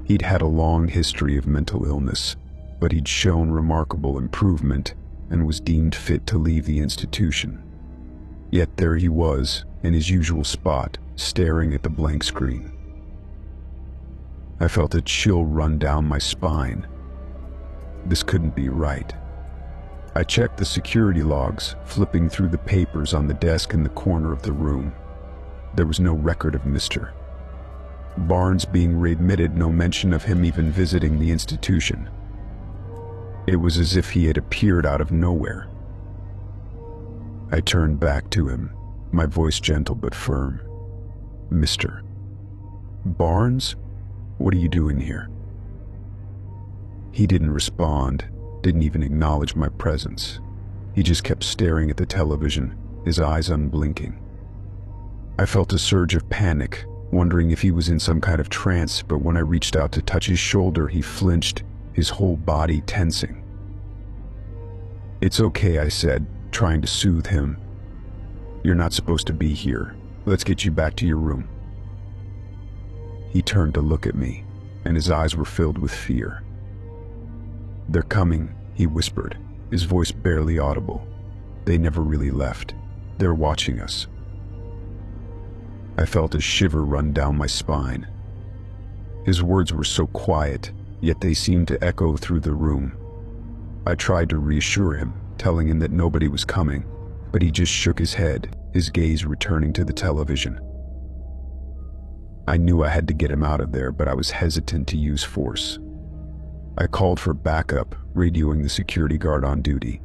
[SPEAKER 1] He'd had a long history of mental illness, but he'd shown remarkable improvement and was deemed fit to leave the institution. Yet there he was, in his usual spot, staring at the blank screen. I felt a chill run down my spine. This couldn't be right. I checked the security logs, flipping through the papers on the desk in the corner of the room. There was no record of Mr. Barnes being readmitted, no mention of him even visiting the institution. It was as if he had appeared out of nowhere. I turned back to him, my voice gentle but firm. "Mr. Barnes, what are you doing here?" He didn't respond, didn't even acknowledge my presence. He just kept staring at the television, his eyes unblinking. I felt a surge of panic, wondering if he was in some kind of trance, but when I reached out to touch his shoulder, he flinched, his whole body tensing. "It's okay," I said, trying to soothe him. "You're not supposed to be here. Let's get you back to your room." He turned to look at me, and his eyes were filled with fear. "They're coming," he whispered, his voice barely audible. "They never really left. They're watching us." I felt a shiver run down my spine. His words were so quiet, yet they seemed to echo through the room. I tried to reassure him, telling him that nobody was coming, but he just shook his head, his gaze returning to the television. I knew I had to get him out of there, but I was hesitant to use force. I called for backup, radioing the security guard on duty.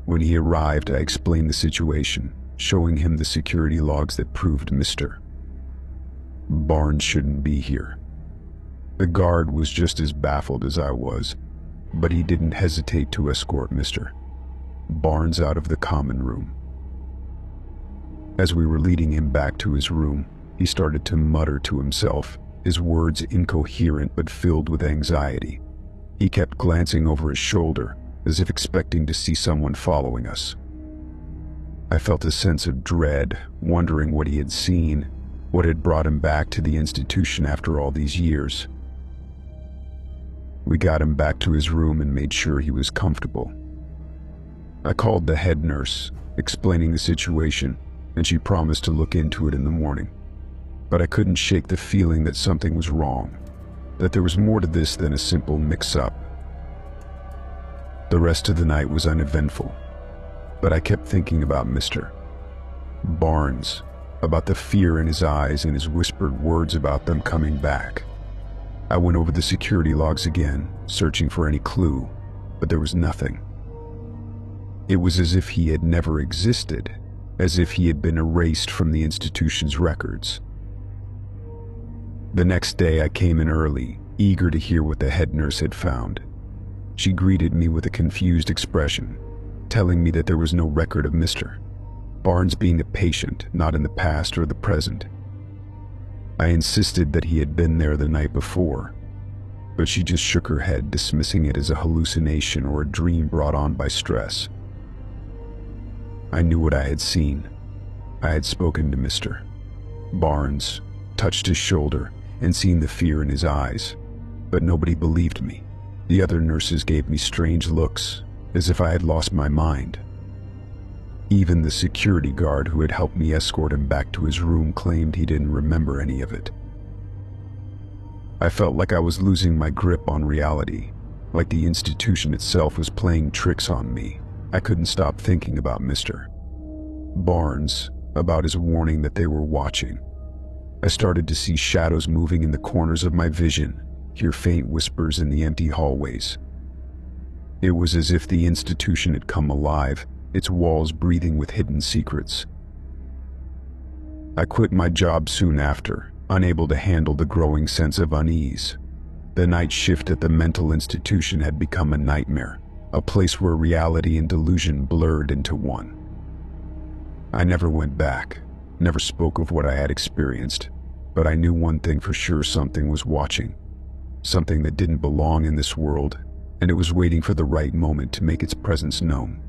[SPEAKER 1] When he arrived, I explained the situation, showing him the security logs that proved Mr. Barnes shouldn't be here. The guard was just as baffled as I was, but he didn't hesitate to escort Mr. Barnes out of the common room. As we were leading him back to his room, he started to mutter to himself, his words incoherent but filled with anxiety. He kept glancing over his shoulder, as if expecting to see someone following us. I felt a sense of dread, wondering what he had seen, what had brought him back to the institution after all these years. We got him back to his room and made sure he was comfortable. I called the head nurse, explaining the situation, and she promised to look into it in the morning. But I couldn't shake the feeling that something was wrong, that there was more to this than a simple mix-up. The rest of the night was uneventful, but I kept thinking about Mr. Barnes, about the fear in his eyes and his whispered words about them coming back. I went over the security logs again, searching for any clue, but there was nothing. It was as if he had never existed, as if he had been erased from the institution's records. The next day I came in early, eager to hear what the head nurse had found. She greeted me with a confused expression, telling me that there was no record of Mr. Barnes being a patient, not in the past or the present. I insisted that he had been there the night before, but she just shook her head, dismissing it as a hallucination or a dream brought on by stress. I knew what I had seen. I had spoken to Mr. Barnes, touched his shoulder, and seen the fear in his eyes, but nobody believed me. The other nurses gave me strange looks, as if I had lost my mind. Even the security guard who had helped me escort him back to his room claimed he didn't remember any of it. I felt like I was losing my grip on reality, like the institution itself was playing tricks on me. I couldn't stop thinking about Mr. Barnes, about his warning that they were watching. I started to see shadows moving in the corners of my vision, hear faint whispers in the empty hallways. It was as if the institution had come alive, its walls breathing with hidden secrets. I quit my job soon after, unable to handle the growing sense of unease. The night shift at the mental institution had become a nightmare, a place where reality and delusion blurred into one. I never went back, never spoke of what I had experienced, but I knew one thing for sure: something was watching. something that didn't belong in this world, and it was waiting for the right moment to make its presence known.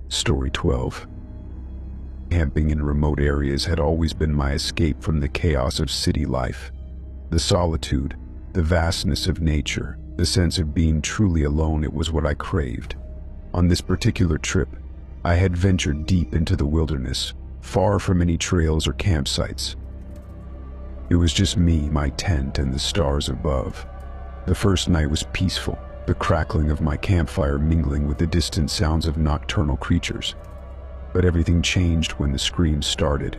[SPEAKER 1] Story 12. Camping in remote areas had always been my escape from the chaos of city life. The solitude, the vastness of nature, the sense of being truly alone, it was what I craved. On this particular trip, I had ventured deep into the wilderness, far from any trails or campsites. It was just me, my tent, and the stars above. The first night was peaceful, the crackling of my campfire mingling with the distant sounds of nocturnal creatures. But everything changed when the screams started.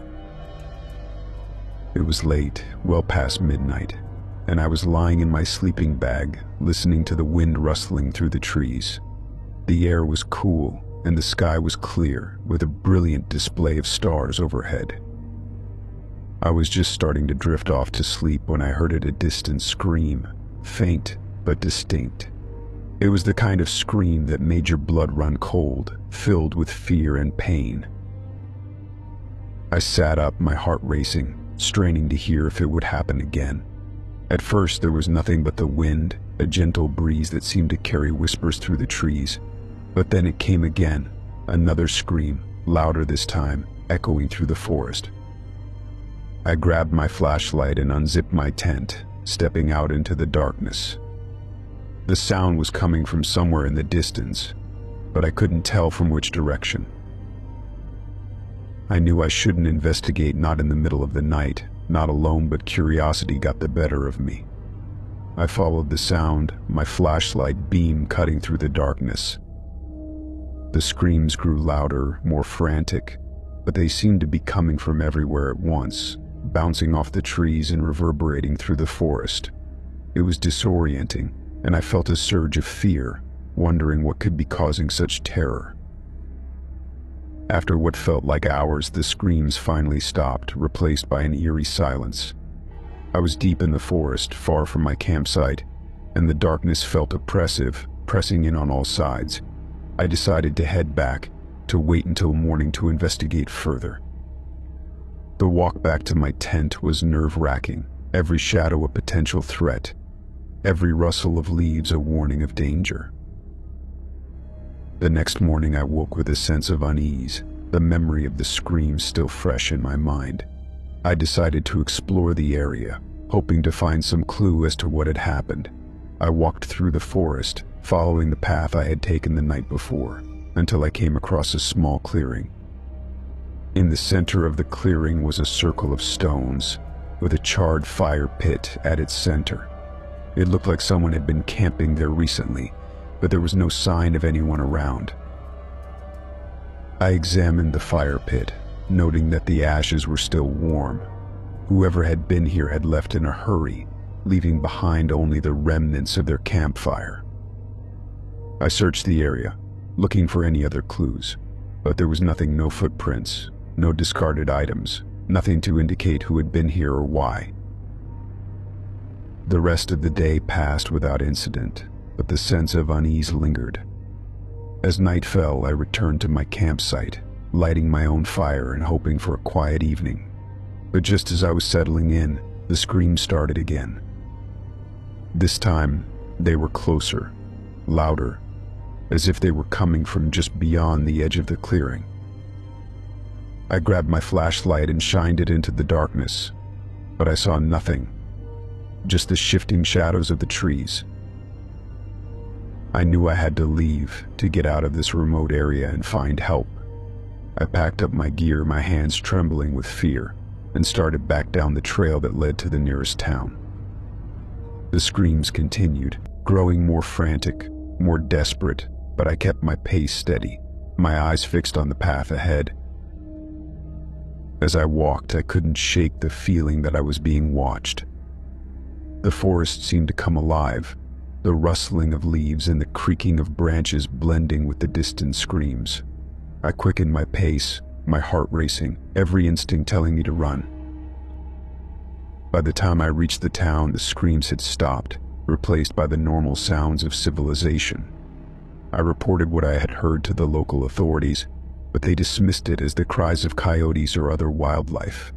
[SPEAKER 1] It was late, well past midnight, and I was lying in my sleeping bag, listening to the wind rustling through the trees. The air was cool, and the sky was clear, with a brilliant display of stars overhead. I was just starting to drift off to sleep when I heard at a distance scream, faint but distinct. It was the kind of scream that made your blood run cold, filled with fear and pain. I sat up, my heart racing, straining to hear if it would happen again. At first there was nothing but the wind, a gentle breeze that seemed to carry whispers through the trees. But then it came again, another scream, louder this time, echoing through the forest. I grabbed my flashlight and unzipped my tent, stepping out into the darkness. The sound was coming from somewhere in the distance, but I couldn't tell from which direction. I knew I shouldn't investigate, not in the middle of the night, not alone, but curiosity got the better of me. I followed the sound, my flashlight beam cutting through the darkness. The screams grew louder, more frantic, but they seemed to be coming from everywhere at once, bouncing off the trees and reverberating through the forest. It was disorienting, and I felt a surge of fear, wondering what could be causing such terror. After what felt like hours, the screams finally stopped, replaced by an eerie silence. I was deep in the forest, far from my campsite, and the darkness felt oppressive, pressing in on all sides. I decided to head back, to wait until morning to investigate further. The walk back to my tent was nerve-wracking, every shadow a potential threat, every rustle of leaves a warning of danger. The next morning I woke with a sense of unease, the memory of the screams still fresh in my mind. I decided to explore the area, hoping to find some clue as to what had happened. I walked through the forest, following the path I had taken the night before, until I came across a small clearing. In the center of the clearing was a circle of stones, with a charred fire pit at its center. It looked like someone had been camping there recently, but there was no sign of anyone around. I examined the fire pit, noting that the ashes were still warm. Whoever had been here had left in a hurry, leaving behind only the remnants of their campfire. I searched the area, looking for any other clues, but there was nothing, no footprints, no discarded items, nothing to indicate who had been here or why. The rest of the day passed without incident, but the sense of unease lingered. As night fell, I returned to my campsite, lighting my own fire and hoping for a quiet evening. But just as I was settling in, the screams started again. This time, they were closer, louder, as if they were coming from just beyond the edge of the clearing. I grabbed my flashlight and shined it into the darkness, but I saw nothing, just the shifting shadows of the trees. I knew I had to leave, to get out of this remote area and find help. I packed up my gear, my hands trembling with fear, and started back down the trail that led to the nearest town. The screams continued, growing more frantic, more desperate, but I kept my pace steady, my eyes fixed on the path ahead. As I walked, I couldn't shake the feeling that I was being watched. The forest seemed to come alive, the rustling of leaves and the creaking of branches blending with the distant screams. I quickened my pace, my heart racing, every instinct telling me to run. By the time I reached the town, the screams had stopped, replaced by the normal sounds of civilization. I reported what I had heard to the local authorities, but they dismissed it as the cries of coyotes or other wildlife.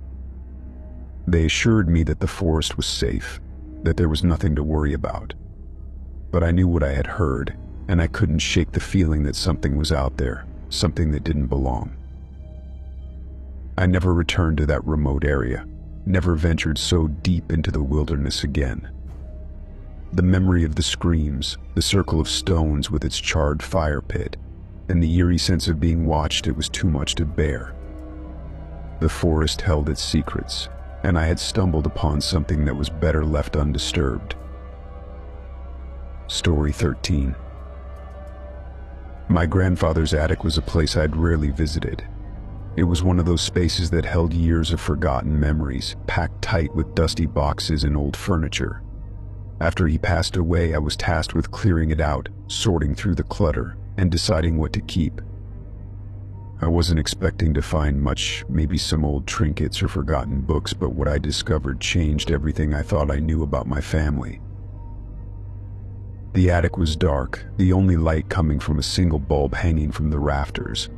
[SPEAKER 1] They assured me that the forest was safe, that there was nothing to worry about. But I knew what I had heard, and I couldn't shake the feeling that something was out there, something that didn't belong. I never returned to that remote area, never ventured so deep into the wilderness again. The memory of the screams, the circle of stones with its charred fire pit, and the eerie sense of being watched, it was too much to bear. The forest held its secrets, and I had stumbled upon something that was better left undisturbed. Story 13. My grandfather's attic was a place I'd rarely visited. It was one of those spaces that held years of forgotten memories, packed tight with dusty boxes and old furniture. After he passed away, I was tasked with clearing it out, sorting through the clutter, and deciding what to keep. I wasn't expecting to find much, maybe some old trinkets or forgotten books, but what I discovered changed everything I thought I knew about my family. The attic was dark, the only light coming from a single bulb hanging from the rafters.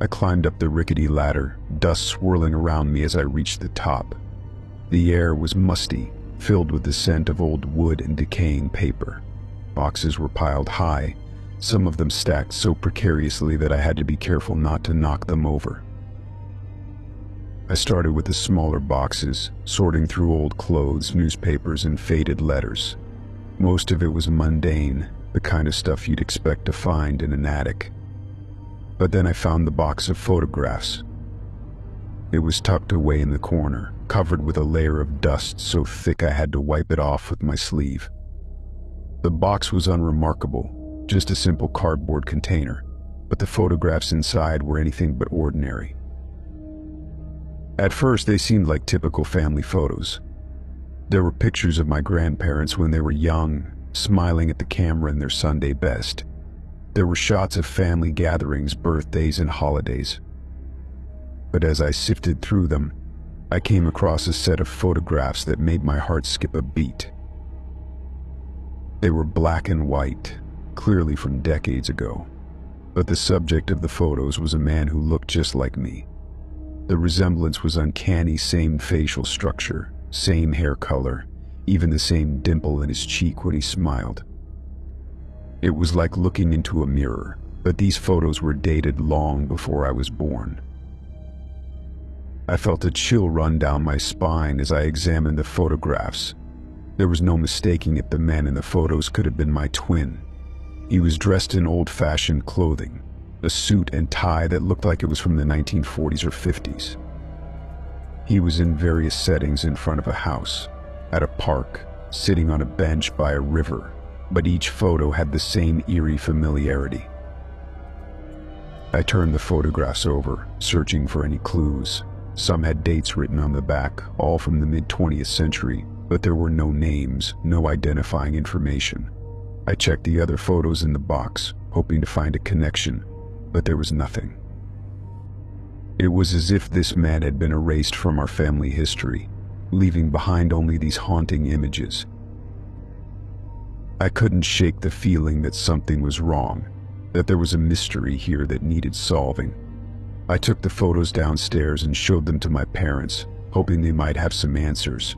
[SPEAKER 1] I climbed up the rickety ladder, dust swirling around me as I reached the top. The air was musty, filled with the scent of old wood and decaying paper. Boxes were piled high, some of them stacked so precariously that I had to be careful not to knock them over. I started with the smaller boxes, sorting through old clothes, newspapers, and faded letters. Most of it was mundane, the kind of stuff you'd expect to find in an attic. But then I found the box of photographs. It was tucked away in the corner, covered with a layer of dust so thick I had to wipe it off with my sleeve. The box was unremarkable, just a simple cardboard container, but the photographs inside were anything but ordinary. At first, they seemed like typical family photos. There were pictures of my grandparents when they were young, smiling at the camera in their Sunday best. There were shots of family gatherings, birthdays, and holidays. But as I sifted through them, I came across a set of photographs that made my heart skip a beat. They were black and white, clearly from decades ago. But the subject of the photos was a man who looked just like me. The resemblance was uncanny, same facial structure, same hair color, even the same dimple in his cheek when he smiled. It was like looking into a mirror, but these photos were dated long before I was born. I felt a chill run down my spine as I examined the photographs. There was no mistaking it, the man in the photos could have been my twin. He was dressed in old-fashioned clothing, a suit and tie that looked like it was from the 1940s or 50s. He was in various settings in front of a house, at a park, sitting on a bench by a river, but each photo had the same eerie familiarity. I turned the photographs over, searching for any clues. Some had dates written on the back, all from the mid-20th century, but there were no names, no identifying information. I checked the other photos in the box, hoping to find a connection, but there was nothing. It was as if this man had been erased from our family history, leaving behind only these haunting images. I couldn't shake the feeling that something was wrong, that there was a mystery here that needed solving. I took the photos downstairs and showed them to my parents, hoping they might have some answers.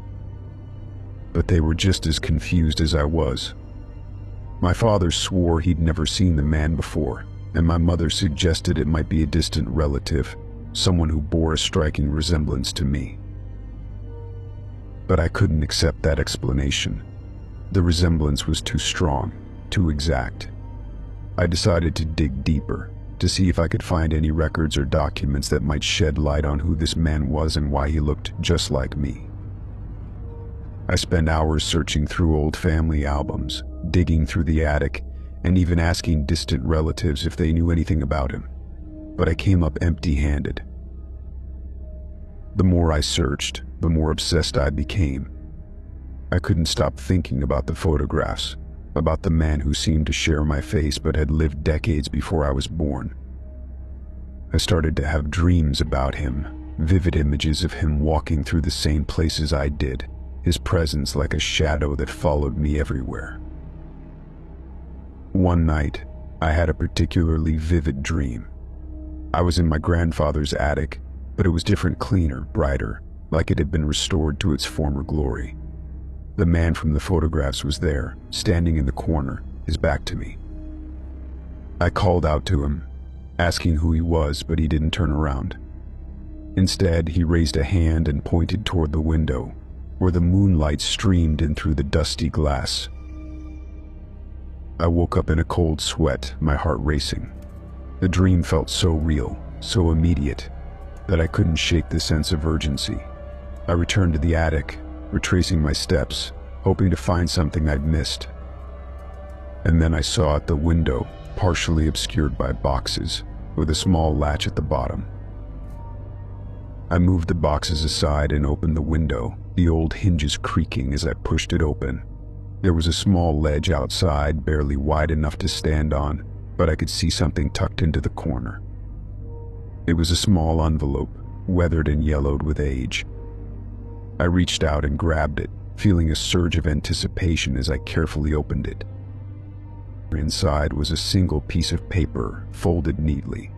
[SPEAKER 1] But they were just as confused as I was. My father swore he'd never seen the man before, and my mother suggested it might be a distant relative, someone who bore a striking resemblance to me. But I couldn't accept that explanation. The resemblance was too strong, too exact. I decided to dig deeper, to see if I could find any records or documents that might shed light on who this man was and why he looked just like me. I spent hours searching through old family albums, digging through the attic, and even asking distant relatives if they knew anything about him. But I came up empty-handed. The more I searched, the more obsessed I became. I couldn't stop thinking about the photographs, about the man who seemed to share my face but had lived decades before I was born. I started to have dreams about him, vivid images of him walking through the same places I did, his presence like a shadow that followed me everywhere. One night, I had a particularly vivid dream. I was in my grandfather's attic, but it was different, cleaner, brighter, like it had been restored to its former glory. The man from the photographs was there, standing in the corner, his back to me. I called out to him, asking who he was, but he didn't turn around. Instead, he raised a hand and pointed toward the window, where the moonlight streamed in through the dusty glass. I woke up in a cold sweat, my heart racing. The dream felt so real, so immediate, that I couldn't shake the sense of urgency. I returned to the attic, retracing my steps, hoping to find something I'd missed. And then I saw at the window, partially obscured by boxes, with a small latch at the bottom. I moved the boxes aside and opened the window, the old hinges creaking as I pushed it open. There was a small ledge outside, barely wide enough to stand on, but I could see something tucked into the corner. It was a small envelope, weathered and yellowed with age. I reached out and grabbed it, feeling a surge of anticipation as I carefully opened it. Inside was a single piece of paper, folded neatly.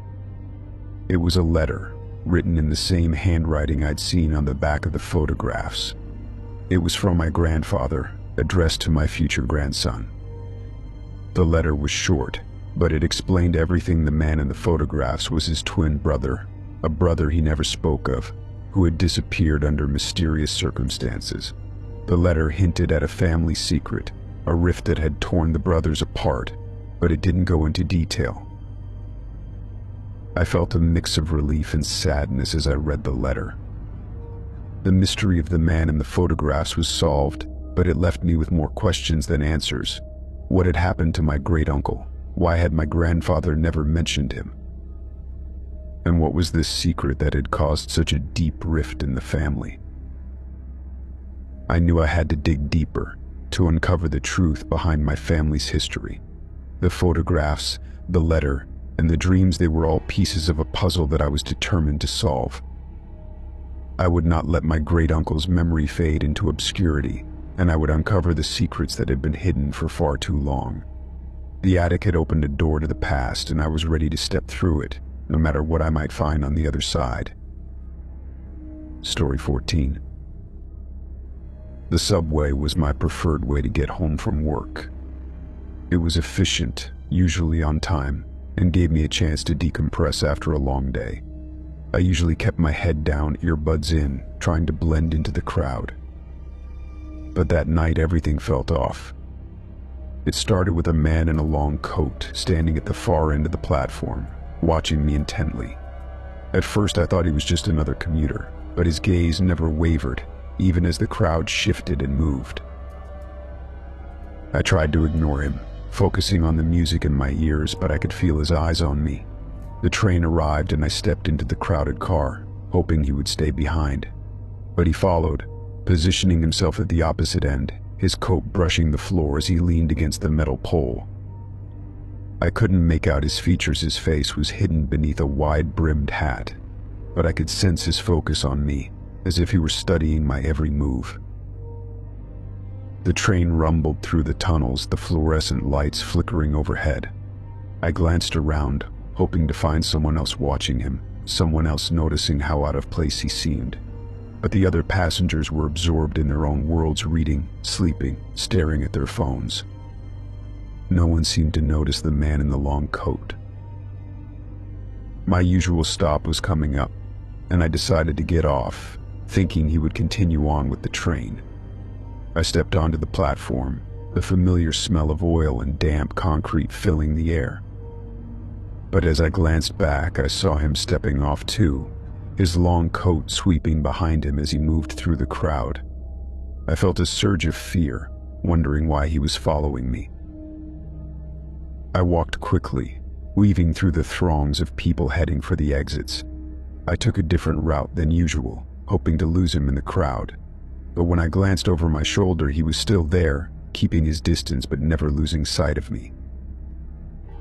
[SPEAKER 1] It was a letter, written in the same handwriting I'd seen on the back of the photographs. It was from my grandfather, addressed to my future grandson. The letter was short, but it explained everything. The man in the photographs was his twin brother, a brother he never spoke of, who had disappeared under mysterious circumstances. The letter hinted at a family secret, a rift that had torn the brothers apart, but it didn't go into detail. I felt a mix of relief and sadness as I read the letter. The mystery of the man in the photographs was solved, but it left me with more questions than answers. What had happened to my great-uncle? Why had my grandfather never mentioned him? And what was this secret that had caused such a deep rift in the family? I knew I had to dig deeper to uncover the truth behind my family's history. The photographs, the letter, and the dreams, they were all pieces of a puzzle that I was determined to solve. I would not let my great-uncle's memory fade into obscurity, and I would uncover the secrets that had been hidden for far too long. The attic had opened a door to the past, and I was ready to step through it, no matter what I might find on the other side. Story 14. The subway was my preferred way to get home from work. It was efficient, usually on time, and gave me a chance to decompress after a long day. I usually kept my head down, earbuds in, trying to blend into the crowd. But that night everything felt off. It started with a man in a long coat standing at the far end of the platform, watching me intently. At first I thought he was just another commuter, but his gaze never wavered, even as the crowd shifted and moved. I tried to ignore him, focusing on the music in my ears, but I could feel his eyes on me. The train arrived and I stepped into the crowded car, hoping he would stay behind. But he followed, positioning himself at the opposite end, his coat brushing the floor as he leaned against the metal pole. I couldn't make out his features. His face was hidden beneath a wide-brimmed hat, but I could sense his focus on me, as if he were studying my every move. The train rumbled through the tunnels, the fluorescent lights flickering overhead. I glanced around, hoping to find someone else watching him, someone else noticing how out of place he seemed. But the other passengers were absorbed in their own worlds, reading, sleeping, staring at their phones. No one seemed to notice the man in the long coat. My usual stop was coming up, and I decided to get off, thinking he would continue on with the train. I stepped onto the platform, the familiar smell of oil and damp concrete filling the air. But as I glanced back, I saw him stepping off too, his long coat sweeping behind him as he moved through the crowd. I felt a surge of fear, wondering why he was following me. I walked quickly, weaving through the throngs of people heading for the exits. I took a different route than usual, hoping to lose him in the crowd. But when I glanced over my shoulder, he was still there, keeping his distance but never losing sight of me.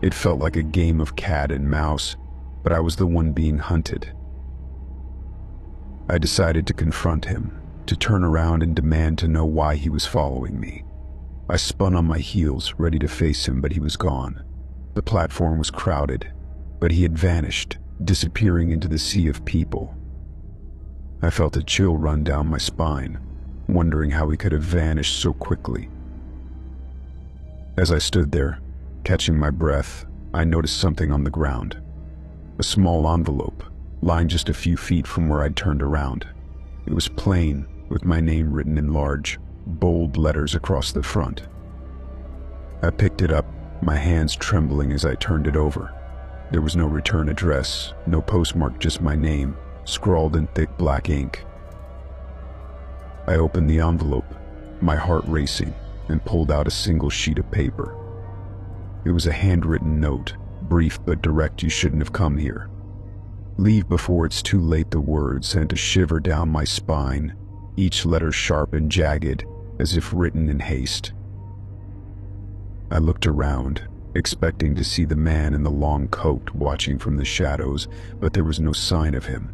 [SPEAKER 1] It felt like a game of cat and mouse, but I was the one being hunted. I decided to confront him, to turn around and demand to know why he was following me. I spun on my heels, ready to face him, but he was gone. The platform was crowded, but he had vanished, disappearing into the sea of people. I felt a chill run down my spine, wondering how he could have vanished so quickly. As I stood there, catching my breath, I noticed something on the ground. A small envelope, lying just a few feet from where I'd turned around. It was plain, with my name written in large, bold letters across the front. I picked it up, my hands trembling as I turned it over. There was no return address, no postmark, just my name, scrawled in thick black ink. I opened the envelope, my heart racing, and pulled out a single sheet of paper. It was a handwritten note, brief but direct. "You shouldn't have come here. Leave before it's too late." The words sent a shiver down my spine, each letter sharp and jagged, as if written in haste. I looked around, expecting to see the man in the long coat watching from the shadows, but there was no sign of him.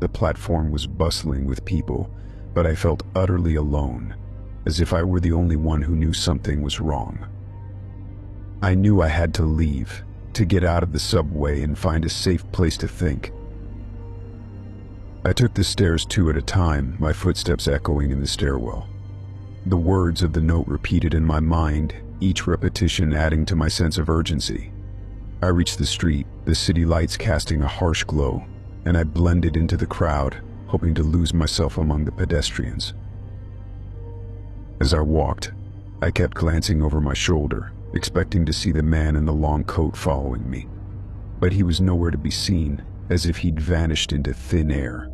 [SPEAKER 1] The platform was bustling with people, but I felt utterly alone, as if I were the only one who knew something was wrong. I knew I had to leave, to get out of the subway and find a safe place to think. I took the stairs two at a time, my footsteps echoing in the stairwell. The words of the note repeated in my mind, each repetition adding to my sense of urgency. I reached the street, the city lights casting a harsh glow, and I blended into the crowd, hoping to lose myself among the pedestrians. As I walked, I kept glancing over my shoulder, expecting to see the man in the long coat following me. But he was nowhere to be seen, as if he'd vanished into thin air.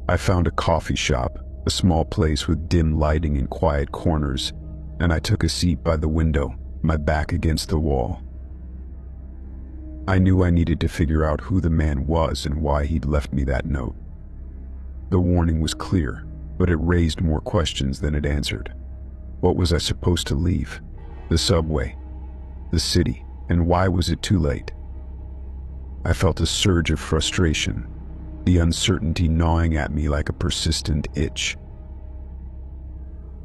[SPEAKER 1] I found a coffee shop, a small place with dim lighting and quiet corners, and I took a seat by the window, my back against the wall. I knew I needed to figure out who the man was and why he'd left me that note. The warning was clear, but it raised more questions than it answered. What was I supposed to leave? The subway, the city, and why was it too late? I felt a surge of frustration, the uncertainty gnawing at me like a persistent itch.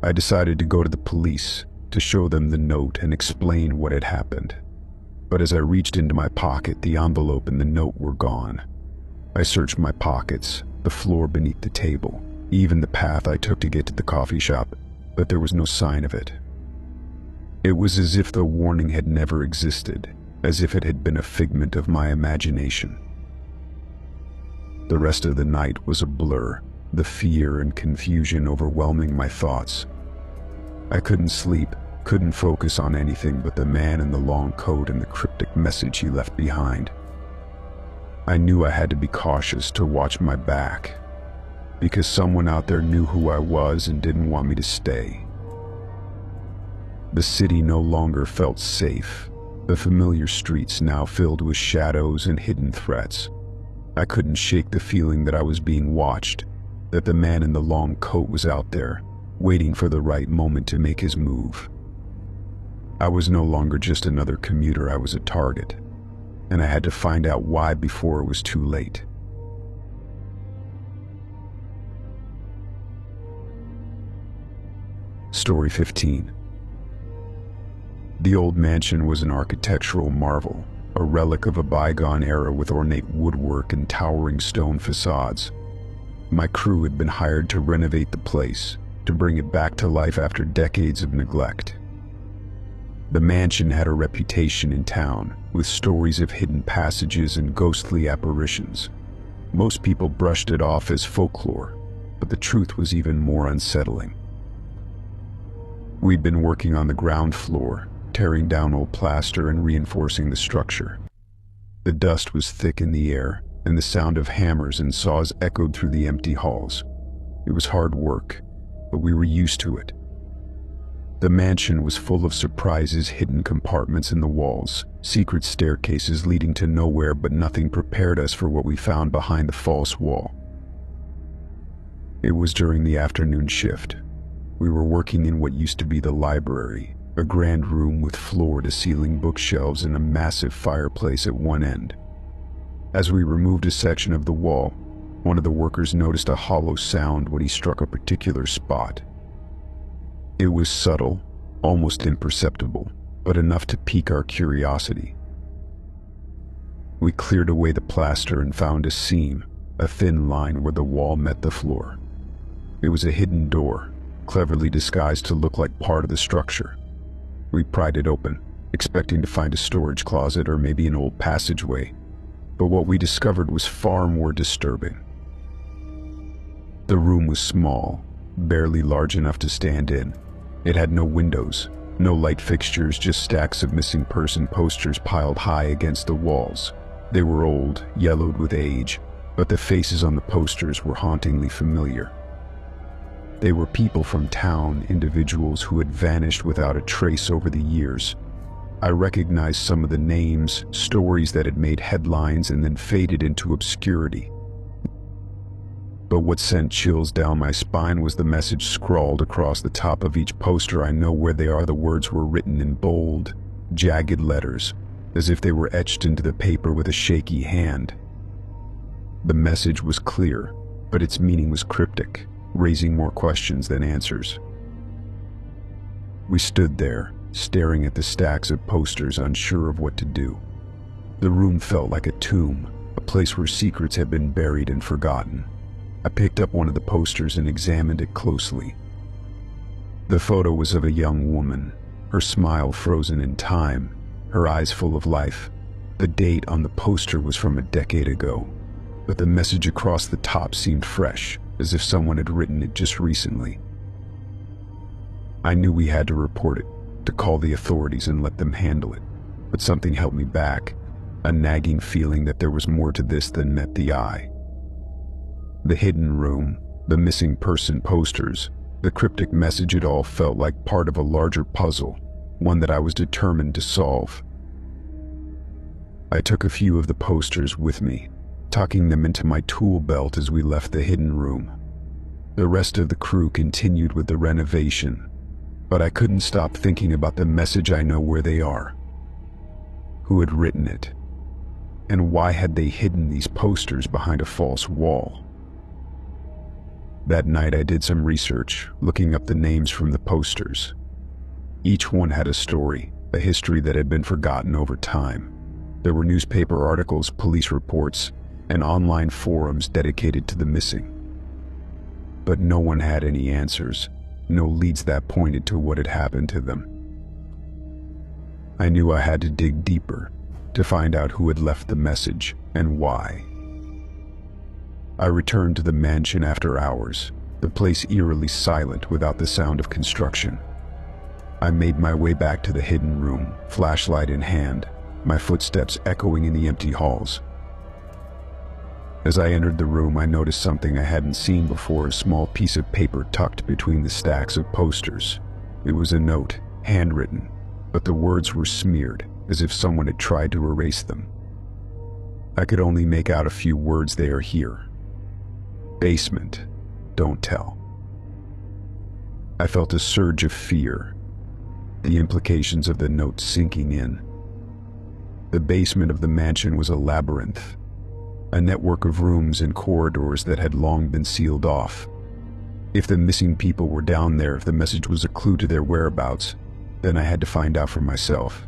[SPEAKER 1] I decided to go to the police, to show them the note and explain what had happened. But as I reached into my pocket, the envelope and the note were gone. I searched my pockets, the floor beneath the table, even the path I took to get to the coffee shop, but there was no sign of it. It was as if the warning had never existed, as if it had been a figment of my imagination. The rest of the night was a blur, the fear and confusion overwhelming my thoughts. I couldn't sleep, couldn't focus on anything but the man in the long coat and the cryptic message he left behind. I knew I had to be cautious, to watch my back, because someone out there knew who I was and didn't want me to stay. The city no longer felt safe, the familiar streets now filled with shadows and hidden threats. I couldn't shake the feeling that I was being watched, that the man in the long coat was out there, waiting for the right moment to make his move. I was no longer just another commuter, I was a target, and I had to find out why before it was too late. Story 15. The old mansion was an architectural marvel, a relic of a bygone era with ornate woodwork and towering stone facades. My crew had been hired to renovate the place, to bring it back to life after decades of neglect. The mansion had a reputation in town, with stories of hidden passages and ghostly apparitions. Most people brushed it off as folklore, but the truth was even more unsettling. We'd been working on the ground floor, tearing down old plaster and reinforcing the structure. The dust was thick in the air, and the sound of hammers and saws echoed through the empty halls. It was hard work, but we were used to it. The mansion was full of surprises, hidden compartments in the walls, secret staircases leading to nowhere, but nothing prepared us for what we found behind the false wall. It was during the afternoon shift. We were working in what used to be the library, a grand room with floor-to-ceiling bookshelves and a massive fireplace at one end. As we removed a section of the wall, one of the workers noticed a hollow sound when he struck a particular spot. It was subtle, almost imperceptible, but enough to pique our curiosity. We cleared away the plaster and found a seam, a thin line where the wall met the floor. It was a hidden door, cleverly disguised to look like part of the structure. We pried it open, expecting to find a storage closet or maybe an old passageway, but what we discovered was far more disturbing. The room was small, barely large enough to stand in. It had no windows, no light fixtures, just stacks of missing person posters piled high against the walls. They were old, yellowed with age, but the faces on the posters were hauntingly familiar. They were people from town, individuals who had vanished without a trace over the years. I recognized some of the names, stories that had made headlines and then faded into obscurity. But what sent chills down my spine was the message scrawled across the top of each poster. "I know where they are." The words were written in bold, jagged letters, as if they were etched into the paper with a shaky hand. The message was clear, but its meaning was cryptic, raising more questions than answers. We stood there, staring at the stacks of posters, unsure of what to do. The room felt like a tomb, a place where secrets had been buried and forgotten. I picked up one of the posters and examined it closely. The photo was of a young woman, her smile frozen in time, her eyes full of life. The date on the poster was from a decade ago, but the message across the top seemed fresh, as if someone had written it just recently. I knew we had to report it, to call the authorities and let them handle it, but something held me back, a nagging feeling that there was more to this than met the eye. The hidden room, the missing person posters, the cryptic message, it all felt like part of a larger puzzle, one that I was determined to solve. I took a few of the posters with me, tucking them into my tool belt as we left the hidden room. The rest of the crew continued with the renovation, but I couldn't stop thinking about the message. "I know where they are." Who had written it? And why had they hidden these posters behind a false wall? That night I did some research, looking up the names from the posters. Each one had a story, a history that had been forgotten over time. There were newspaper articles, police reports, and online forums dedicated to the missing. But no one had any answers, no leads that pointed to what had happened to them. I knew I had to dig deeper, to find out who had left the message and why. I returned to the mansion after hours, the place eerily silent without the sound of construction. I made my way back to the hidden room, flashlight in hand, my footsteps echoing in the empty halls. As I entered the room, I noticed something I hadn't seen before, a small piece of paper tucked between the stacks of posters. It was a note, handwritten, but the words were smeared, as if someone had tried to erase them. I could only make out a few words. "They are here. Basement. Don't tell." I felt a surge of fear, the implications of the note sinking in. The basement of the mansion was a labyrinth, a network of rooms and corridors that had long been sealed off. If the missing people were down there, if the message was a clue to their whereabouts, then I had to find out for myself.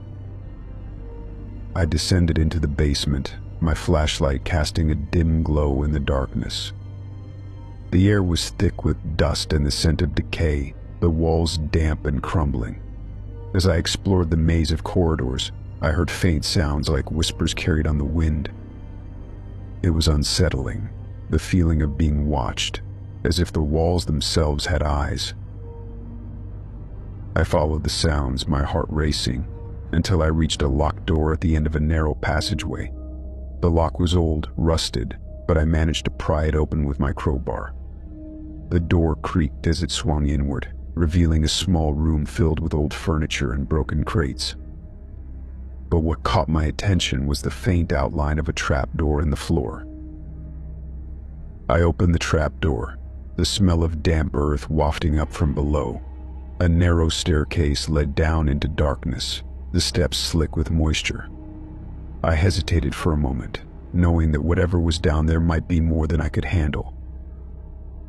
[SPEAKER 1] I descended into the basement, my flashlight casting a dim glow in the darkness. The air was thick with dust and the scent of decay, the walls damp and crumbling. As I explored the maze of corridors, I heard faint sounds like whispers carried on the wind. It was unsettling, the feeling of being watched, as if the walls themselves had eyes. I followed the sounds, my heart racing, until I reached a locked door at the end of a narrow passageway. The lock was old, rusted, but I managed to pry it open with my crowbar. The door creaked as it swung inward, revealing a small room filled with old furniture and broken crates. But what caught my attention was the faint outline of a trapdoor in the floor. I opened the trapdoor, the smell of damp earth wafting up from below. A narrow staircase led down into darkness, the steps slick with moisture. I hesitated for a moment, knowing that whatever was down there might be more than I could handle.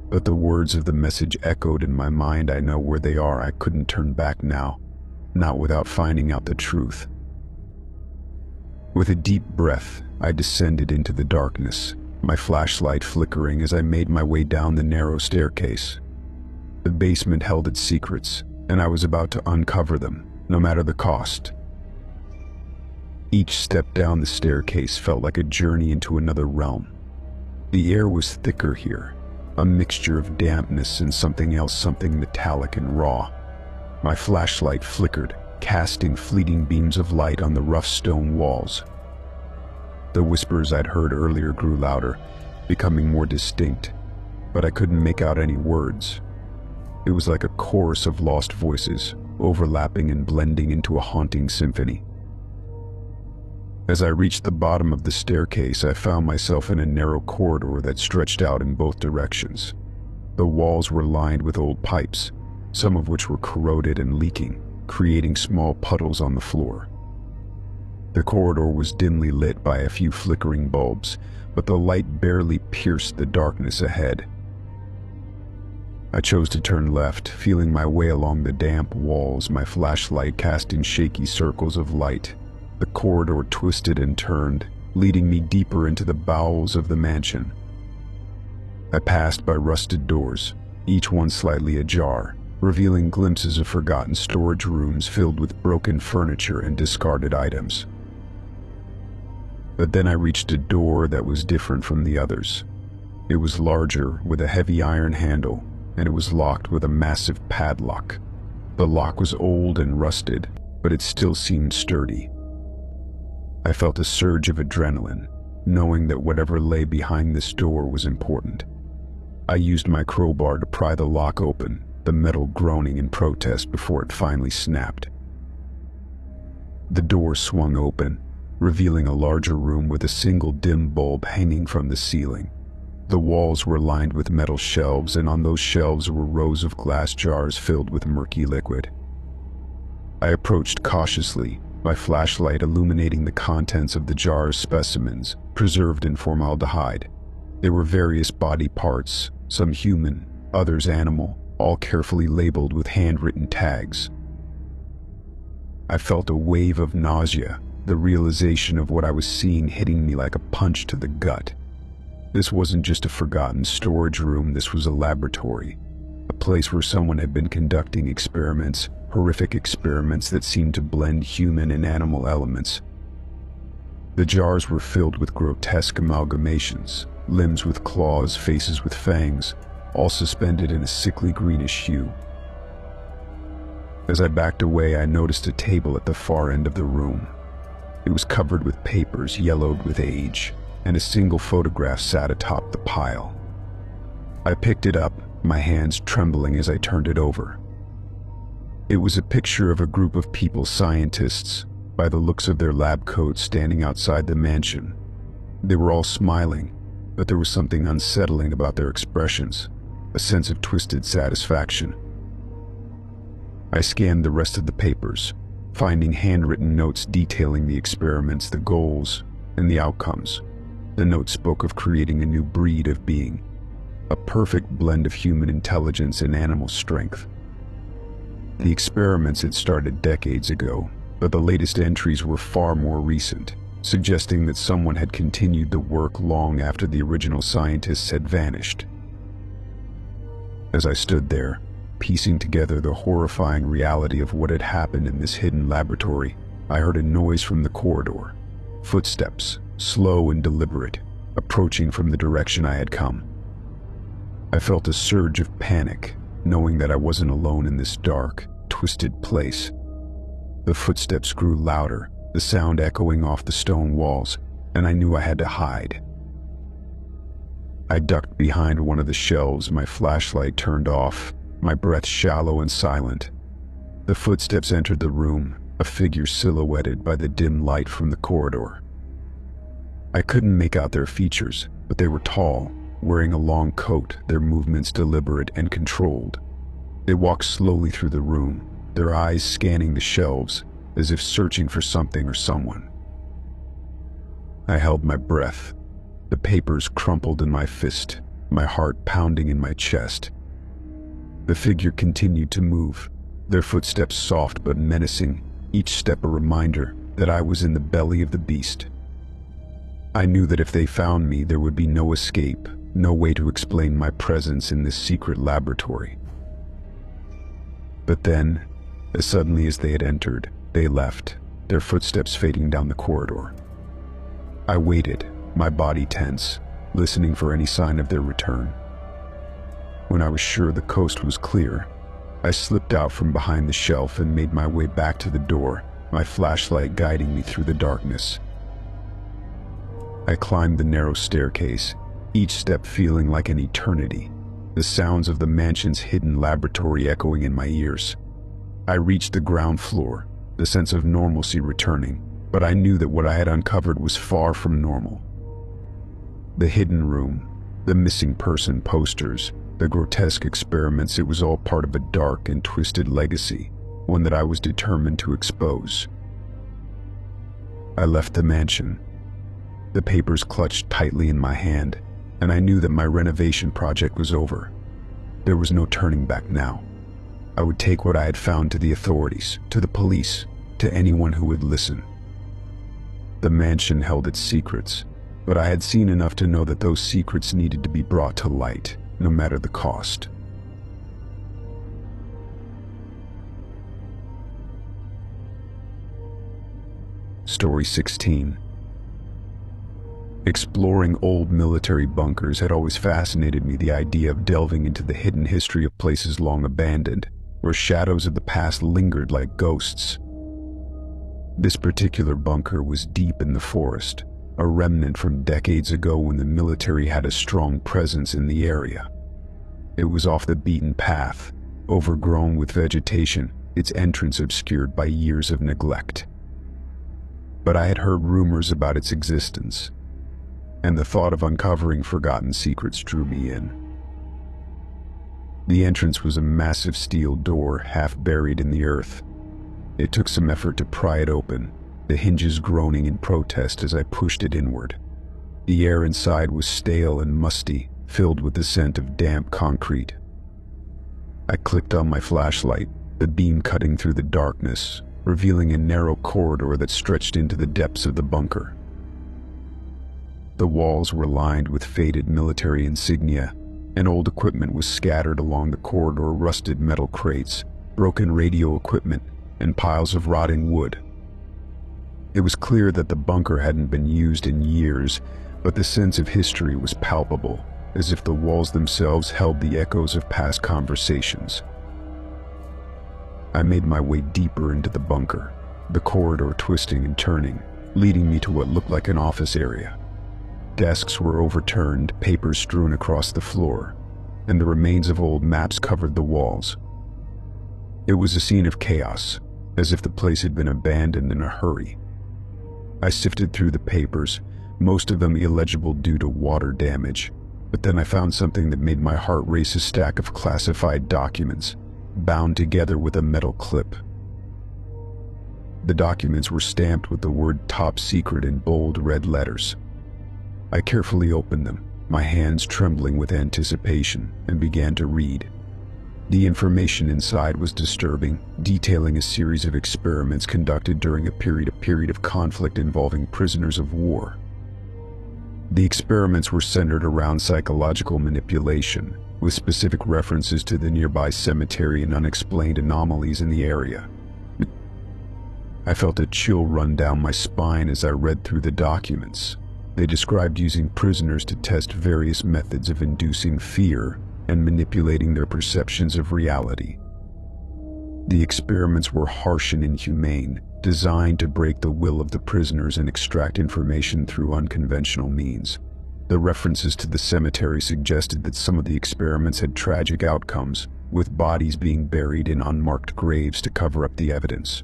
[SPEAKER 1] But the words of the message echoed in my mind. "I know where they are." I couldn't turn back now, not without finding out the truth. With a deep breath, I descended into the darkness, my flashlight flickering as I made my way down the narrow staircase. The basement held its secrets, and I was about to uncover them, no matter the cost. Each step down the staircase felt like a journey into another realm. The air was thicker here, a mixture of dampness and something else, something metallic and raw. My flashlight flickered, casting fleeting beams of light on the rough stone walls. The whispers I'd heard earlier grew louder, becoming more distinct, but I couldn't make out any words. It was like a chorus of lost voices, overlapping and blending into a haunting symphony. As I reached the bottom of the staircase, I found myself in a narrow corridor that stretched out in both directions. The walls were lined with old pipes, some of which were corroded and leaking, creating small puddles on the floor. The corridor was dimly lit by a few flickering bulbs, but the light barely pierced the darkness ahead. I chose to turn left, feeling my way along the damp walls, my flashlight casting shaky circles of light. The corridor twisted and turned, leading me deeper into the bowels of the mansion. I passed by rusted doors, each one slightly ajar, revealing glimpses of forgotten storage rooms filled with broken furniture and discarded items. But then I reached a door that was different from the others. It was larger, with a heavy iron handle, and it was locked with a massive padlock. The lock was old and rusted, but it still seemed sturdy. I felt a surge of adrenaline, knowing that whatever lay behind this door was important. I used my crowbar to pry the lock open, the metal groaning in protest before it finally snapped. The door swung open, revealing a larger room with a single dim bulb hanging from the ceiling. The walls were lined with metal shelves, and on those shelves were rows of glass jars filled with murky liquid. I approached cautiously, my flashlight illuminating the contents of the jars, specimens, preserved in formaldehyde. They were various body parts, some human, others animal, all carefully labeled with handwritten tags. I felt a wave of nausea, the realization of what I was seeing hitting me like a punch to the gut. This wasn't just a forgotten storage room, this was a laboratory, a place where someone had been conducting experiments, horrific experiments that seemed to blend human and animal elements. The jars were filled with grotesque amalgamations, limbs with claws, faces with fangs, all suspended in a sickly greenish hue. As I backed away, I noticed a table at the far end of the room. It was covered with papers yellowed with age, and a single photograph sat atop the pile. I picked it up, my hands trembling as I turned it over. It was a picture of a group of people, scientists, by the looks of their lab coats, standing outside the mansion. They were all smiling, but there was something unsettling about their expressions, a sense of twisted satisfaction. I scanned the rest of the papers, finding handwritten notes detailing the experiments, the goals, and the outcomes. The notes spoke of creating a new breed of being, a perfect blend of human intelligence and animal strength. The experiments had started decades ago, but the latest entries were far more recent, suggesting that someone had continued the work long after the original scientists had vanished. As I stood there, piecing together the horrifying reality of what had happened in this hidden laboratory, I heard a noise from the corridor. Footsteps, slow and deliberate, approaching from the direction I had come. I felt a surge of panic, knowing that I wasn't alone in this dark, twisted place. The footsteps grew louder, the sound echoing off the stone walls, and I knew I had to hide. I ducked behind one of the shelves, my flashlight turned off, my breath shallow and silent. The footsteps entered the room, a figure silhouetted by the dim light from the corridor. I couldn't make out their features, but they were tall, wearing a long coat, their movements deliberate and controlled. They walked slowly through the room, their eyes scanning the shelves, as if searching for something or someone. I held my breath. The papers crumpled in my fist, my heart pounding in my chest. The figure continued to move, their footsteps soft but menacing, each step a reminder that I was in the belly of the beast. I knew that if they found me, there would be no escape, no way to explain my presence in this secret laboratory. But then, as suddenly as they had entered, they left, their footsteps fading down the corridor. I waited, my body tense, listening for any sign of their return. When I was sure the coast was clear, I slipped out from behind the shelf and made my way back to the door, my flashlight guiding me through the darkness. I climbed the narrow staircase, each step feeling like an eternity, the sounds of the mansion's hidden laboratory echoing in my ears. I reached the ground floor, the sense of normalcy returning, but I knew that what I had uncovered was far from normal. The hidden room, the missing person posters, the grotesque experiments, it was all part of a dark and twisted legacy, one that I was determined to expose. I left the mansion, the papers clutched tightly in my hand, and I knew that my renovation project was over. There was no turning back now. I would take what I had found to the authorities, to the police, to anyone who would listen. The mansion held its secrets, but I had seen enough to know that those secrets needed to be brought to light, no matter the cost. Story 16. Exploring old military bunkers had always fascinated me. The idea of delving into the hidden history of places long abandoned, where shadows of the past lingered like ghosts. This particular bunker was deep in the forest, a remnant from decades ago when the military had a strong presence in the area. It was off the beaten path, overgrown with vegetation, its entrance obscured by years of neglect. But I had heard rumors about its existence, and the thought of uncovering forgotten secrets drew me in. The entrance was a massive steel door half buried in the earth. It took some effort to pry it open, the hinges groaning in protest as I pushed it inward. The air inside was stale and musty, filled with the scent of damp concrete. I clicked on my flashlight, the beam cutting through the darkness, revealing a narrow corridor that stretched into the depths of the bunker. The walls were lined with faded military insignia, and old equipment was scattered along the corridor, rusted metal crates, broken radio equipment, and piles of rotting wood. It was clear that the bunker hadn't been used in years, but the sense of history was palpable, as if the walls themselves held the echoes of past conversations. I made my way deeper into the bunker, the corridor twisting and turning, leading me to what looked like an office area. Desks were overturned, papers strewn across the floor, and the remains of old maps covered the walls. It was a scene of chaos, as if the place had been abandoned in a hurry. I sifted through the papers, most of them illegible due to water damage, but then I found something that made my heart race: a stack of classified documents, bound together with a metal clip. The documents were stamped with the word "Top Secret" in bold red letters. I carefully opened them, my hands trembling with anticipation, and began to read. The information inside was disturbing, detailing a series of experiments conducted during a period of conflict involving prisoners of war. The experiments were centered around psychological manipulation, with specific references to the nearby cemetery and unexplained anomalies in the area. I felt a chill run down my spine as I read through the documents. They described using prisoners to test various methods of inducing fear and manipulating their perceptions of reality. The experiments were harsh and inhumane, designed to break the will of the prisoners and extract information through unconventional means. The references to the cemetery suggested that some of the experiments had tragic outcomes, with bodies being buried in unmarked graves to cover up the evidence.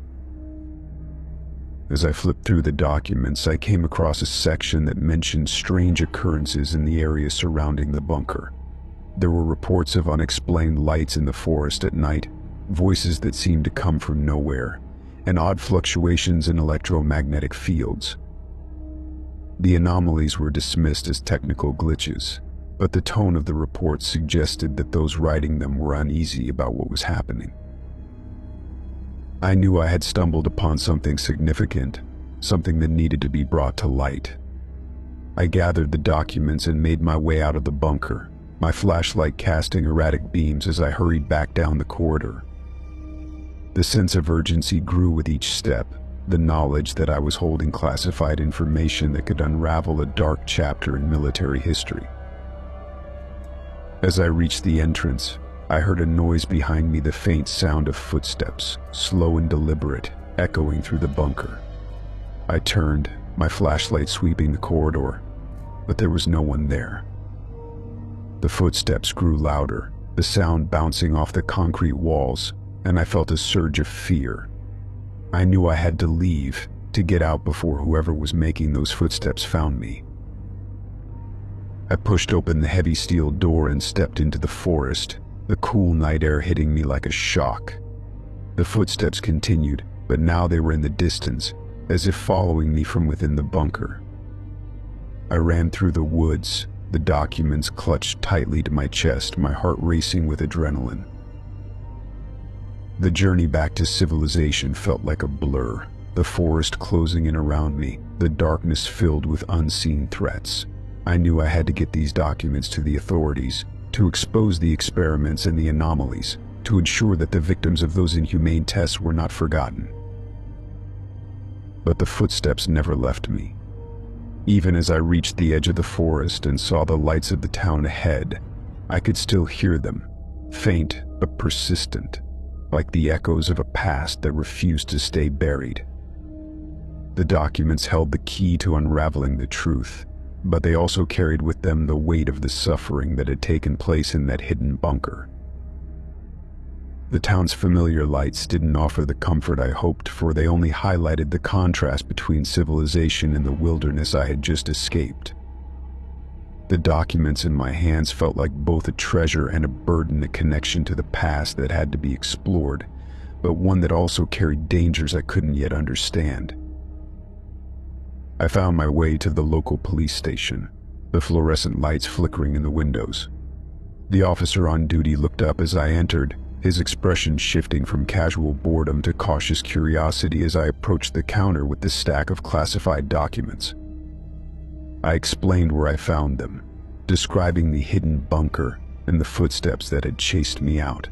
[SPEAKER 1] As I flipped through the documents, I came across a section that mentioned strange occurrences in the area surrounding the bunker. There were reports of unexplained lights in the forest at night, voices that seemed to come from nowhere, and odd fluctuations in electromagnetic fields. The anomalies were dismissed as technical glitches, but the tone of the reports suggested that those writing them were uneasy about what was happening. I knew I had stumbled upon something significant, something that needed to be brought to light. I gathered the documents and made my way out of the bunker, my flashlight casting erratic beams as I hurried back down the corridor. The sense of urgency grew with each step, the knowledge that I was holding classified information that could unravel a dark chapter in military history. As I reached the entrance, I heard a noise behind me, the faint sound of footsteps, slow and deliberate, echoing through the bunker. I turned, my flashlight sweeping the corridor, but there was no one there. The footsteps grew louder, the sound bouncing off the concrete walls, and I felt a surge of fear. I knew I had to leave, to get out before whoever was making those footsteps found me. I pushed open the heavy steel door and stepped into the forest, the cool night air hitting me like a shock. The footsteps continued, but now they were in the distance, as if following me from within the bunker. I ran through the woods, the documents clutched tightly to my chest, my heart racing with adrenaline. The journey back to civilization felt like a blur, the forest closing in around me, the darkness filled with unseen threats. I knew I had to get these documents to the authorities, to expose the experiments and the anomalies, to ensure that the victims of those inhumane tests were not forgotten. But the footsteps never left me. Even as I reached the edge of the forest and saw the lights of the town ahead, I could still hear them, faint but persistent, like the echoes of a past that refused to stay buried. The documents held the key to unraveling the truth, but they also carried with them the weight of the suffering that had taken place in that hidden bunker. The town's familiar lights didn't offer the comfort I hoped for, they only highlighted the contrast between civilization and the wilderness I had just escaped. The documents in my hands felt like both a treasure and a burden, a connection to the past that had to be explored, but one that also carried dangers I couldn't yet understand. I found my way to the local police station, the fluorescent lights flickering in the windows. The officer on duty looked up as I entered, his expression shifting from casual boredom to cautious curiosity as I approached the counter with the stack of classified documents. I explained where I found them, describing the hidden bunker and the footsteps that had chased me out.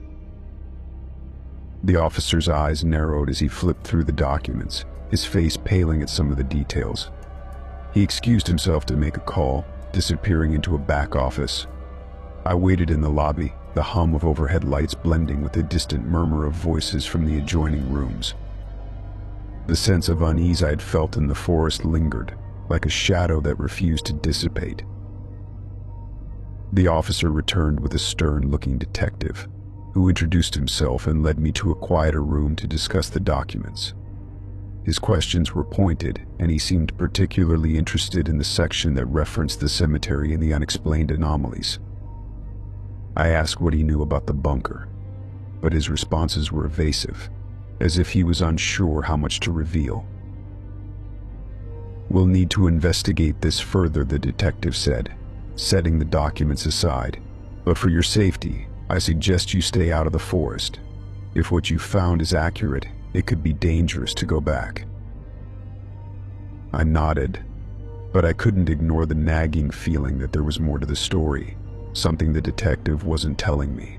[SPEAKER 1] The officer's eyes narrowed as he flipped through the documents, his face paling at some of the details. He excused himself to make a call, disappearing into a back office. I waited in the lobby, the hum of overhead lights blending with the distant murmur of voices from the adjoining rooms. The sense of unease I had felt in the forest lingered, like a shadow that refused to dissipate. The officer returned with a stern-looking detective, who introduced himself and led me to a quieter room to discuss the documents. His questions were pointed, and he seemed particularly interested in the section that referenced the cemetery and the unexplained anomalies. I asked what he knew about the bunker, but his responses were evasive, as if he was unsure how much to reveal. "We'll need to investigate this further," the detective said, setting the documents aside. "But for your safety, I suggest you stay out of the forest. If what you found is accurate, it could be dangerous to go back." I nodded, but I couldn't ignore the nagging feeling that there was more to the story, something the detective wasn't telling me.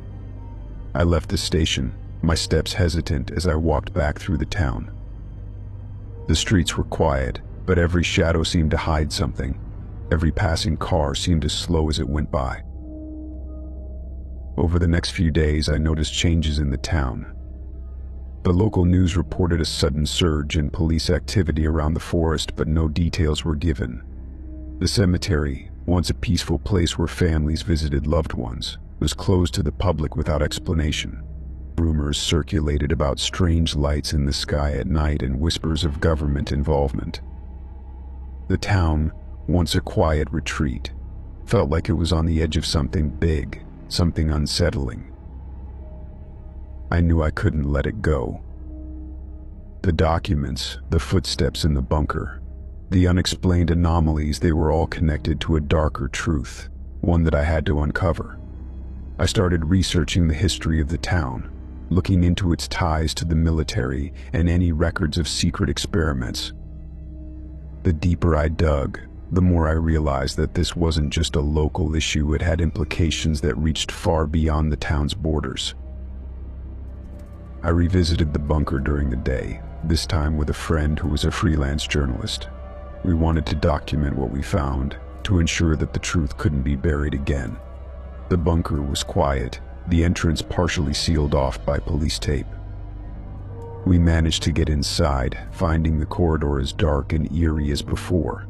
[SPEAKER 1] I left the station, my steps hesitant as I walked back through the town. The streets were quiet, but every shadow seemed to hide something. Every passing car seemed as slow as it went by. Over the next few days, I noticed changes in the town. The local news reported a sudden surge in police activity around the forest, but no details were given. The cemetery, once a peaceful place where families visited loved ones, was closed to the public without explanation. Rumors circulated about strange lights in the sky at night and whispers of government involvement. The town, once a quiet retreat, felt like it was on the edge of something big, something unsettling. I knew I couldn't let it go. The documents, the footsteps in the bunker, the unexplained anomalies, they were all connected to a darker truth, one that I had to uncover. I started researching the history of the town, looking into its ties to the military and any records of secret experiments. The deeper I dug, the more I realized that this wasn't just a local issue, it had implications that reached far beyond the town's borders. I revisited the bunker during the day, this time with a friend who was a freelance journalist. We wanted to document what we found, to ensure that the truth couldn't be buried again. The bunker was quiet, the entrance partially sealed off by police tape. We managed to get inside, finding the corridor as dark and eerie as before.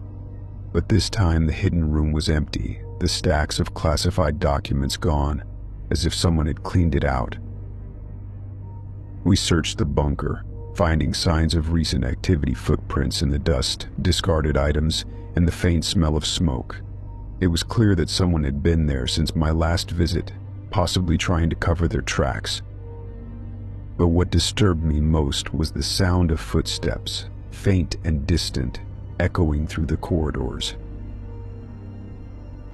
[SPEAKER 1] But this time the hidden room was empty, the stacks of classified documents gone, as if someone had cleaned it out. We searched the bunker, finding signs of recent activity, footprints in the dust, discarded items, and the faint smell of smoke. It was clear that someone had been there since my last visit, possibly trying to cover their tracks. But what disturbed me most was the sound of footsteps, faint and distant, echoing through the corridors.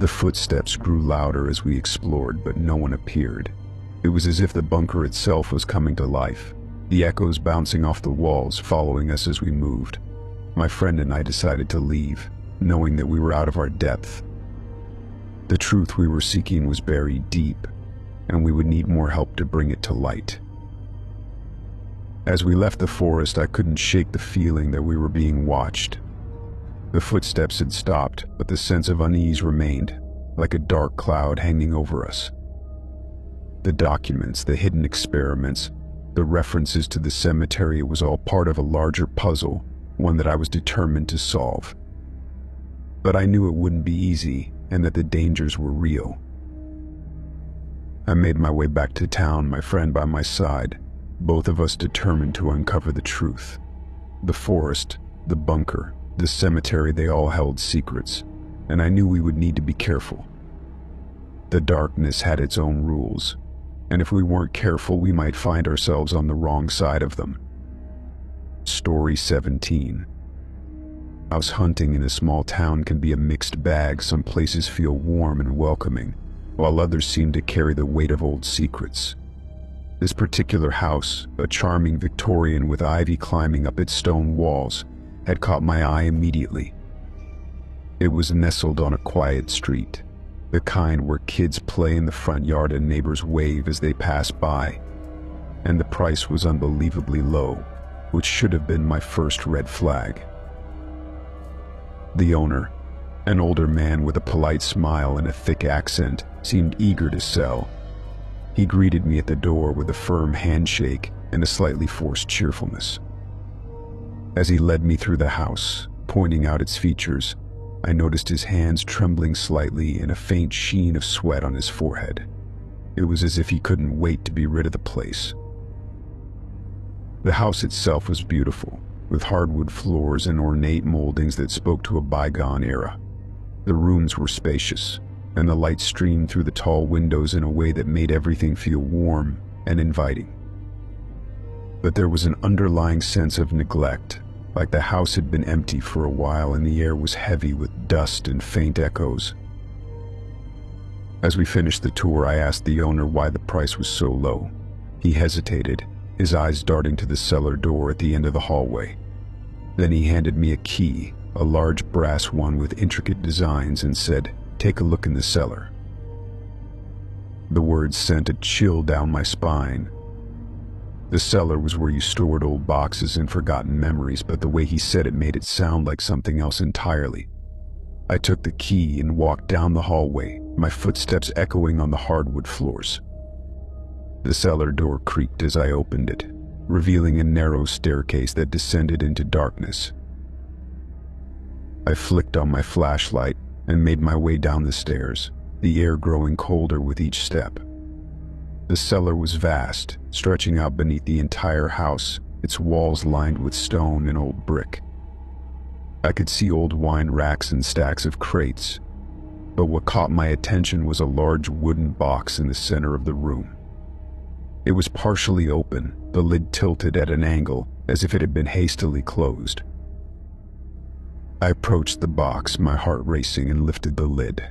[SPEAKER 1] The footsteps grew louder as we explored, but no one appeared. It was as if the bunker itself was coming to life, the echoes bouncing off the walls, following us as we moved. My friend and I decided to leave, knowing that we were out of our depth. The truth we were seeking was buried deep, and we would need more help to bring it to light. As we left the forest, I couldn't shake the feeling that we were being watched. The footsteps had stopped, but the sense of unease remained, like a dark cloud hanging over us. The documents, the hidden experiments, the references to the cemetery, it was all part of a larger puzzle, one that I was determined to solve. But I knew it wouldn't be easy, and that the dangers were real. I made my way back to town, my friend by my side, both of us determined to uncover the truth. The forest, the bunker, the cemetery, they all held secrets, and I knew we would need to be careful. The darkness had its own rules, and if we weren't careful, we might find ourselves on the wrong side of them. Story 17. House hunting in a small town can be a mixed bag. Some places feel warm and welcoming, while others seem to carry the weight of old secrets. This particular house, a charming Victorian with ivy climbing up its stone walls, had caught my eye immediately. It was nestled on a quiet street, the kind where kids play in the front yard and neighbors wave as they pass by. And the price was unbelievably low, which should have been my first red flag. The owner, an older man with a polite smile and a thick accent, seemed eager to sell. He greeted me at the door with a firm handshake and a slightly forced cheerfulness. As he led me through the house, pointing out its features, I noticed his hands trembling slightly and a faint sheen of sweat on his forehead. It was as if he couldn't wait to be rid of the place. The house itself was beautiful, with hardwood floors and ornate moldings that spoke to a bygone era. The rooms were spacious, and the light streamed through the tall windows in a way that made everything feel warm and inviting. But there was an underlying sense of neglect, like the house had been empty for a while and the air was heavy with dust and faint echoes. As we finished the tour, I asked the owner why the price was so low. He hesitated, his eyes darting to the cellar door at the end of the hallway. Then he handed me a key, a large brass one with intricate designs, and said, "Take a look in the cellar." The words sent a chill down my spine. The cellar was where you stored old boxes and forgotten memories, but the way he said it made it sound like something else entirely. I took the key and walked down the hallway, my footsteps echoing on the hardwood floors. The cellar door creaked as I opened it, revealing a narrow staircase that descended into darkness. I flicked on my flashlight and made my way down the stairs, the air growing colder with each step. The cellar was vast, stretching out beneath the entire house, its walls lined with stone and old brick. I could see old wine racks and stacks of crates, but what caught my attention was a large wooden box in the center of the room. It was partially open, the lid tilted at an angle, as if it had been hastily closed. I approached the box, my heart racing, and lifted the lid.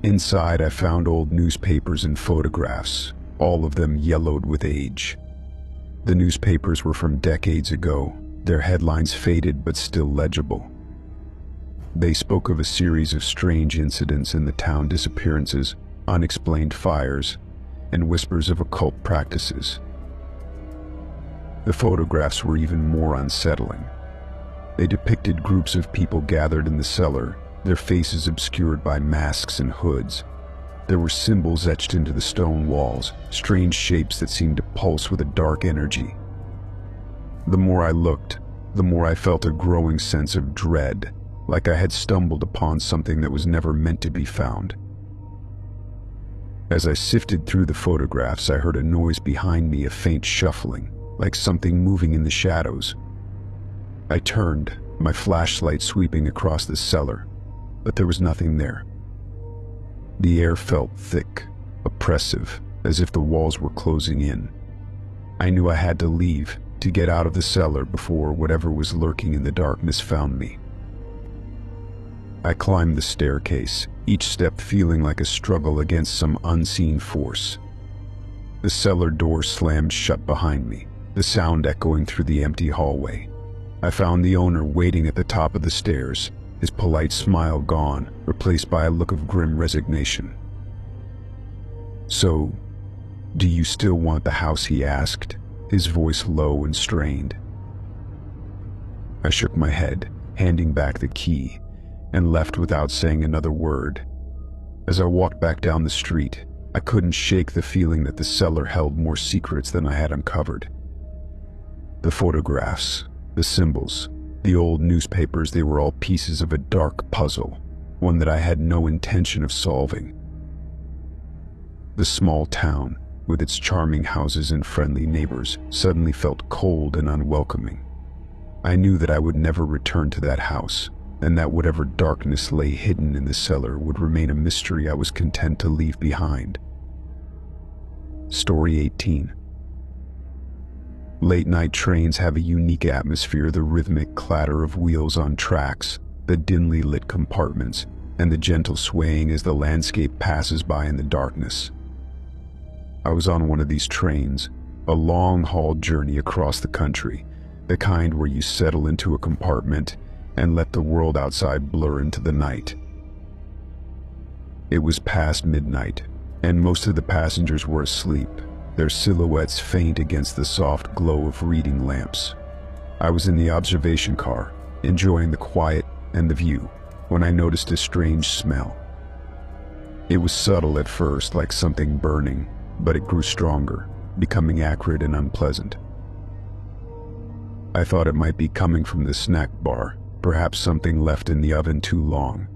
[SPEAKER 1] Inside, I found old newspapers and photographs, all of them yellowed with age. The newspapers were from decades ago, their headlines faded but still legible. They spoke of a series of strange incidents in the town: disappearances, unexplained fires, and whispers of occult practices. The photographs were even more unsettling. They depicted groups of people gathered in the cellar, their faces obscured by masks and hoods. There were symbols etched into the stone walls, strange shapes that seemed to pulse with a dark energy. The more I looked, the more I felt a growing sense of dread, like I had stumbled upon something that was never meant to be found. As I sifted through the photographs, I heard a noise behind me, a faint shuffling, like something moving in the shadows. I turned, my flashlight sweeping across the cellar, but there was nothing there. The air felt thick, oppressive, as if the walls were closing in. I knew I had to leave, to get out of the cellar before whatever was lurking in the darkness found me. I climbed the staircase, each step feeling like a struggle against some unseen force. The cellar door slammed shut behind me, the sound echoing through the empty hallway. I found the owner waiting at the top of the stairs, his polite smile gone, replaced by a look of grim resignation. "So, do you still want the house?" he asked, his voice low and strained. I shook my head, handing back the key, and left without saying another word. As I walked back down the street, I couldn't shake the feeling that the cellar held more secrets than I had uncovered. The photographs, the symbols, the old newspapers, they were all pieces of a dark puzzle, one that I had no intention of solving. The small town, with its charming houses and friendly neighbors, suddenly felt cold and unwelcoming. I knew that I would never return to that house, and that whatever darkness lay hidden in the cellar would remain a mystery I was content to leave behind. Story 18. Late-night trains have a unique atmosphere, the rhythmic clatter of wheels on tracks, the dimly lit compartments, and the gentle swaying as the landscape passes by in the darkness. I was on one of these trains, a long-haul journey across the country, the kind where you settle into a compartment and let the world outside blur into the night. It was past midnight, and most of the passengers were asleep, their silhouettes faint against the soft glow of reading lamps. I was in the observation car, enjoying the quiet and the view, when I noticed a strange smell. It was subtle at first, like something burning, but it grew stronger, becoming acrid and unpleasant. I thought it might be coming from the snack bar, perhaps something left in the oven too long.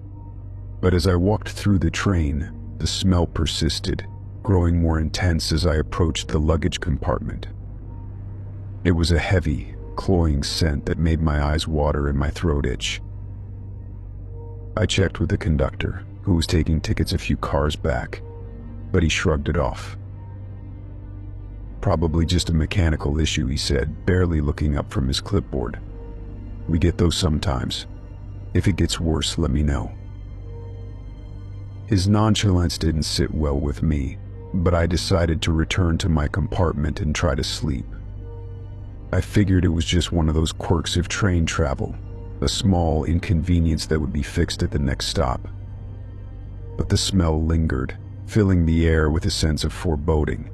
[SPEAKER 1] But as I walked through the train, the smell persisted, growing more intense as I approached the luggage compartment. It was a heavy, cloying scent that made my eyes water and my throat itch. I checked with the conductor, who was taking tickets a few cars back, but he shrugged it off. "Probably just a mechanical issue," he said, barely looking up from his clipboard. "We get those sometimes. If it gets worse, let me know." His nonchalance didn't sit well with me, but I decided to return to my compartment and try to sleep. I figured it was just one of those quirks of train travel, a small inconvenience that would be fixed at the next stop. But the smell lingered, filling the air with a sense of foreboding.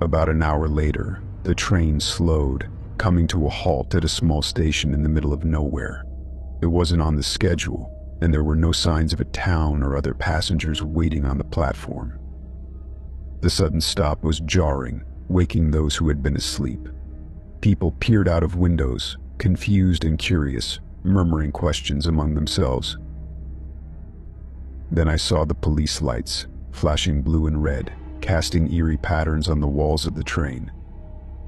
[SPEAKER 1] About an hour later, the train slowed, coming to a halt at a small station in the middle of nowhere. It wasn't on the schedule, and there were no signs of a town or other passengers waiting on the platform. The sudden stop was jarring, waking those who had been asleep. People peered out of windows, confused and curious, murmuring questions among themselves. Then I saw the police lights, flashing blue and red, casting eerie patterns on the walls of the train.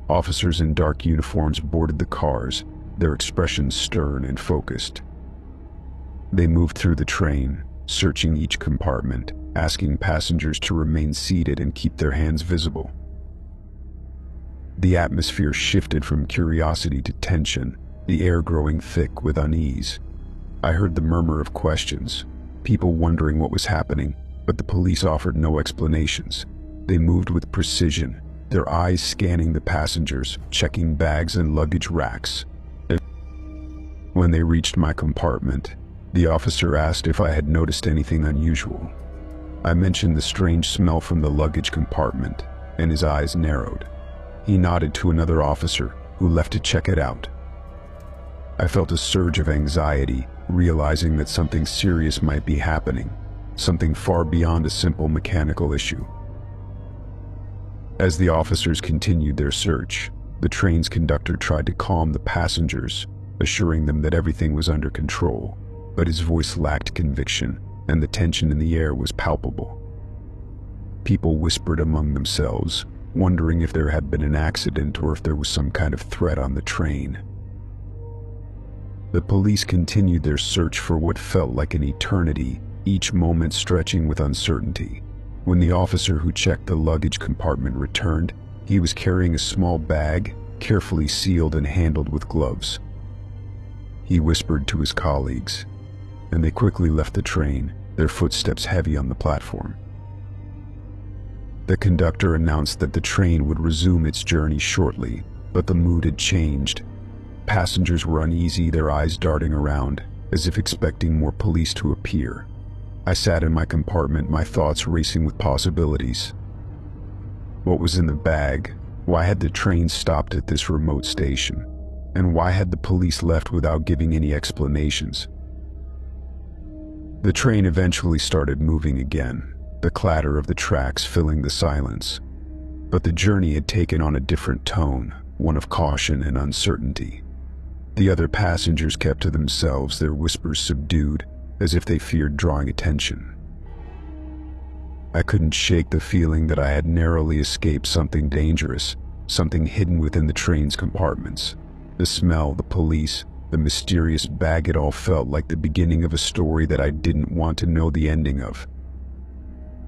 [SPEAKER 1] Officers in dark uniforms boarded the cars, their expressions stern and focused. They moved through the train, searching each compartment, asking passengers to remain seated and keep their hands visible. The atmosphere shifted from curiosity to tension, the air growing thick with unease. I heard the murmur of questions, people wondering what was happening, but the police offered no explanations. They moved with precision, their eyes scanning the passengers, checking bags and luggage racks. When they reached my compartment, the officer asked if I had noticed anything unusual. I mentioned the strange smell from the luggage compartment, and his eyes narrowed. He nodded to another officer, who left to check it out. I felt a surge of anxiety, realizing that something serious might be happening, something far beyond a simple mechanical issue. As the officers continued their search, the train's conductor tried to calm the passengers, assuring them that everything was under control, but his voice lacked conviction, and the tension in the air was palpable. People whispered among themselves, wondering if there had been an accident or if there was some kind of threat on the train. The police continued their search for what felt like an eternity, each moment stretching with uncertainty. When the officer who checked the luggage compartment returned, he was carrying a small bag, carefully sealed and handled with gloves. He whispered to his colleagues, and they quickly left the train, their footsteps heavy on the platform. The conductor announced that the train would resume its journey shortly, but the mood had changed. Passengers were uneasy, their eyes darting around, as if expecting more police to appear. I sat in my compartment, my thoughts racing with possibilities. What was in the bag? Why had the train stopped at this remote station? And why had the police left without giving any explanations? The train eventually started moving again, the clatter of the tracks filling the silence. But the journey had taken on a different tone, one of caution and uncertainty. The other passengers kept to themselves, their whispers subdued, as if they feared drawing attention. I couldn't shake the feeling that I had narrowly escaped something dangerous, something hidden within the train's compartments. The smell, the police, the mysterious bag, it all felt like the beginning of a story that I didn't want to know the ending of.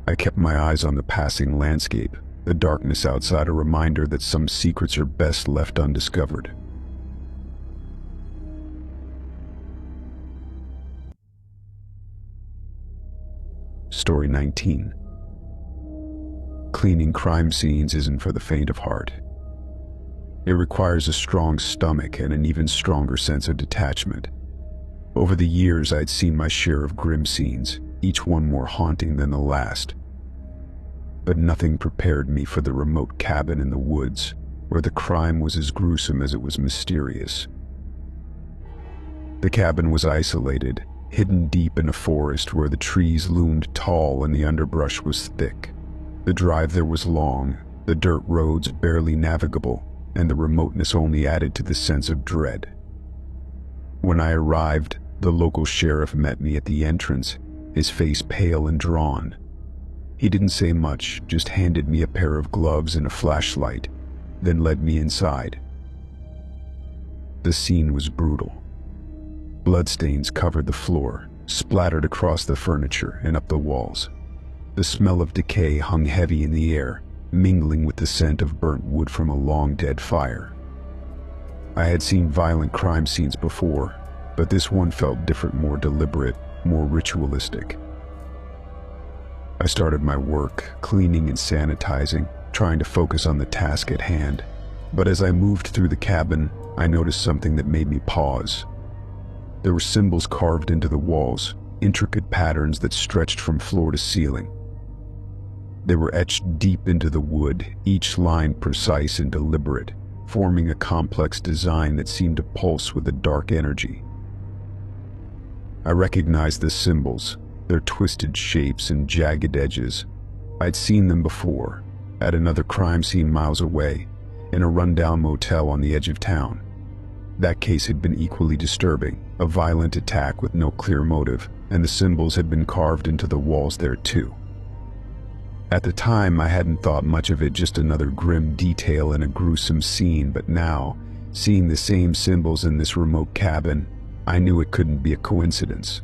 [SPEAKER 1] I kept my eyes on the passing landscape, the darkness outside a reminder that some secrets are best left undiscovered. Story 19. Cleaning crime scenes isn't for the faint of heart. It requires a strong stomach and an even stronger sense of detachment. Over the years, I'd seen my share of grim scenes, each one more haunting than the last. But nothing prepared me for the remote cabin in the woods, where the crime was as gruesome as it was mysterious. The cabin was isolated, hidden deep in a forest where the trees loomed tall and the underbrush was thick. The drive there was long, the dirt roads barely navigable, and the remoteness only added to the sense of dread. When I arrived, the local sheriff met me at the entrance, his face pale and drawn. He didn't say much, just handed me a pair of gloves and a flashlight, then led me inside. The scene was brutal. Bloodstains covered the floor, splattered across the furniture and up the walls. The smell of decay hung heavy in the air, mingling with the scent of burnt wood from a long-dead fire. I had seen violent crime scenes before, but this one felt different, more deliberate, more ritualistic. I started my work, cleaning and sanitizing, trying to focus on the task at hand. But as I moved through the cabin, I noticed something that made me pause. There were symbols carved into the walls, intricate patterns that stretched from floor to ceiling. They were etched deep into the wood, each line precise and deliberate, forming a complex design that seemed to pulse with a dark energy. I recognized the symbols, their twisted shapes and jagged edges. I'd seen them before, at another crime scene miles away, in a rundown motel on the edge of town. That case had been equally disturbing, a violent attack with no clear motive, and the symbols had been carved into the walls there too. At the time, I hadn't thought much of it, just another grim detail in a gruesome scene, but now, seeing the same symbols in this remote cabin, I knew it couldn't be a coincidence.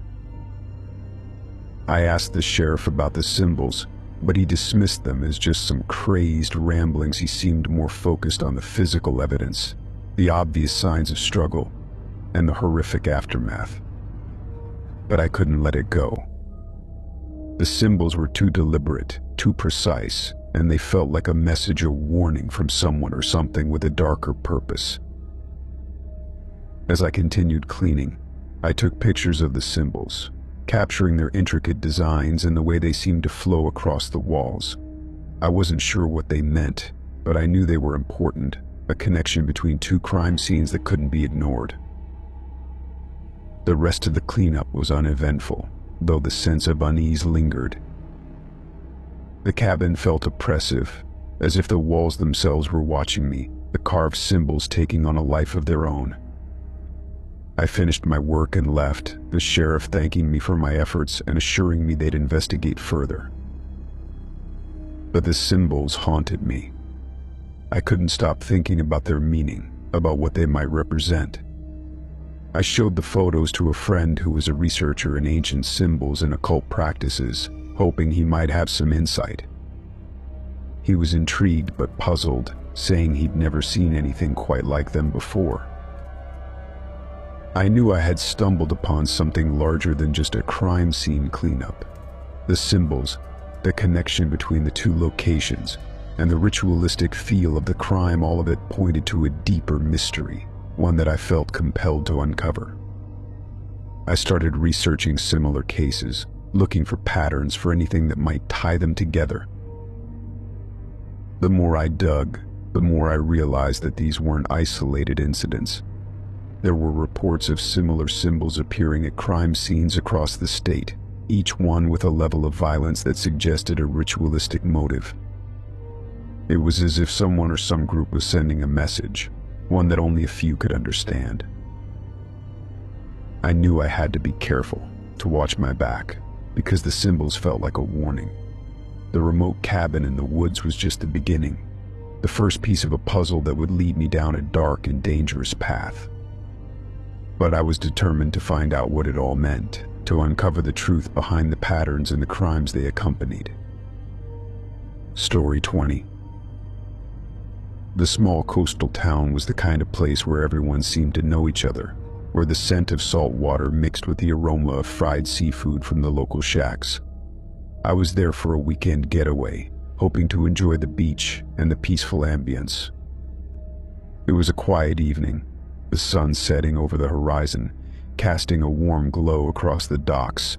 [SPEAKER 1] I asked the sheriff about the symbols, but he dismissed them as just some crazed ramblings. He seemed more focused on the physical evidence, the obvious signs of struggle, and the horrific aftermath. But I couldn't let it go. The symbols were too deliberate, too precise, and they felt like a message, a warning from someone or something with a darker purpose. As I continued cleaning, I took pictures of the symbols, capturing their intricate designs and the way they seemed to flow across the walls. I wasn't sure what they meant, but I knew they were important, a connection between two crime scenes that couldn't be ignored. The rest of the cleanup was uneventful, though the sense of unease lingered. The cabin felt oppressive, as if the walls themselves were watching me, the carved symbols taking on a life of their own. I finished my work and left, the sheriff thanking me for my efforts and assuring me they'd investigate further. But the symbols haunted me. I couldn't stop thinking about their meaning, about what they might represent. I showed the photos to a friend who was a researcher in ancient symbols and occult practices, hoping he might have some insight. He was intrigued but puzzled, saying he'd never seen anything quite like them before. I knew I had stumbled upon something larger than just a crime scene cleanup. The symbols, the connection between the two locations, and the ritualistic feel of the crime, all of it pointed to a deeper mystery, one that I felt compelled to uncover. I started researching similar cases, looking for patterns, for anything that might tie them together. The more I dug, the more I realized that these weren't isolated incidents. There were reports of similar symbols appearing at crime scenes across the state, each one with a level of violence that suggested a ritualistic motive. It was as if someone or some group was sending a message, one that only a few could understand. I knew I had to be careful, to watch my back, because the symbols felt like a warning. The remote cabin in the woods was just the beginning, the first piece of a puzzle that would lead me down a dark and dangerous path. But I was determined to find out what it all meant, to uncover the truth behind the patterns and the crimes they accompanied. Story 20. The small coastal town was the kind of place where everyone seemed to know each other, where the scent of salt water mixed with the aroma of fried seafood from the local shacks. I was there for a weekend getaway, hoping to enjoy the beach and the peaceful ambience. It was a quiet evening, the sun setting over the horizon, casting a warm glow across the docks.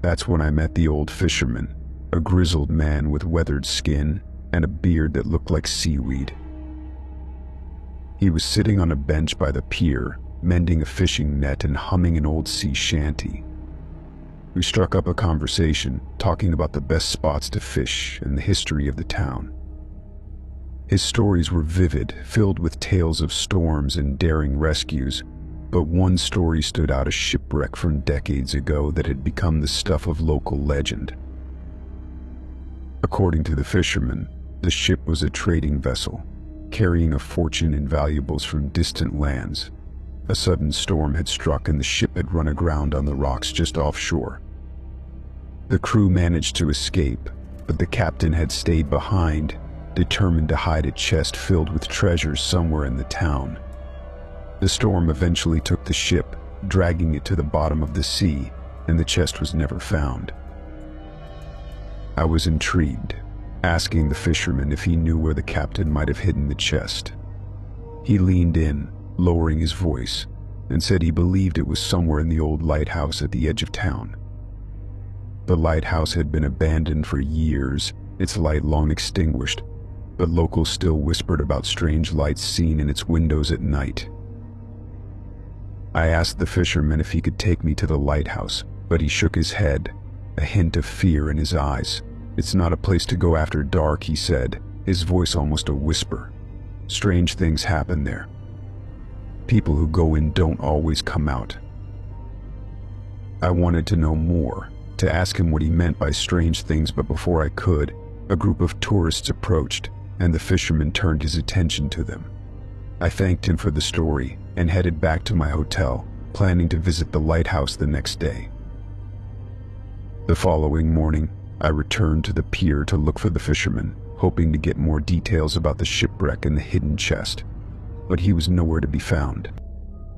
[SPEAKER 1] That's when I met the old fisherman, a grizzled man with weathered skin and a beard that looked like seaweed. He was sitting on a bench by the pier, mending a fishing net and humming an old sea shanty. We struck up a conversation, talking about the best spots to fish and the history of the town. His stories were vivid, filled with tales of storms and daring rescues, but one story stood out: a shipwreck from decades ago that had become the stuff of local legend. According to the fisherman, the ship was a trading vessel, carrying a fortune in valuables from distant lands. A sudden storm had struck and the ship had run aground on the rocks just offshore. The crew managed to escape, but the captain had stayed behind, determined to hide a chest filled with treasures somewhere in the town. The storm eventually took the ship, dragging it to the bottom of the sea, and the chest was never found. I was intrigued, asking the fisherman if he knew where the captain might have hidden the chest. He leaned in, lowering his voice, and said he believed it was somewhere in the old lighthouse at the edge of town. The lighthouse had been abandoned for years, its light long extinguished, but locals still whispered about strange lights seen in its windows at night. I asked the fisherman if he could take me to the lighthouse, but he shook his head, a hint of fear in his eyes. "It's not a place to go after dark," he said, his voice almost a whisper. "Strange things happen there. People who go in don't always come out." I wanted to know more, to ask him what he meant by strange things, but before I could, a group of tourists approached, and the fisherman turned his attention to them. I thanked him for the story and headed back to my hotel, planning to visit the lighthouse the next day. The following morning, I returned to the pier to look for the fisherman, hoping to get more details about the shipwreck and the hidden chest, but he was nowhere to be found.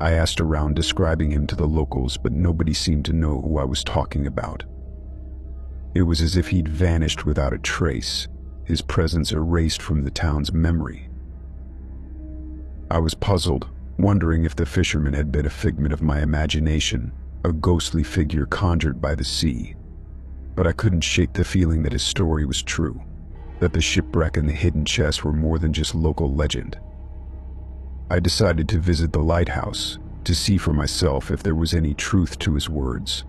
[SPEAKER 1] I asked around, describing him to the locals, but nobody seemed to know who I was talking about. It was as if he'd vanished without a trace, his presence erased from the town's memory. I was puzzled, wondering if the fisherman had been a figment of my imagination, a ghostly figure conjured by the sea. But I couldn't shake the feeling that his story was true. that the shipwreck and the hidden chest were more than just local legend. I decided to visit the lighthouse to see for myself if there was any truth to his words.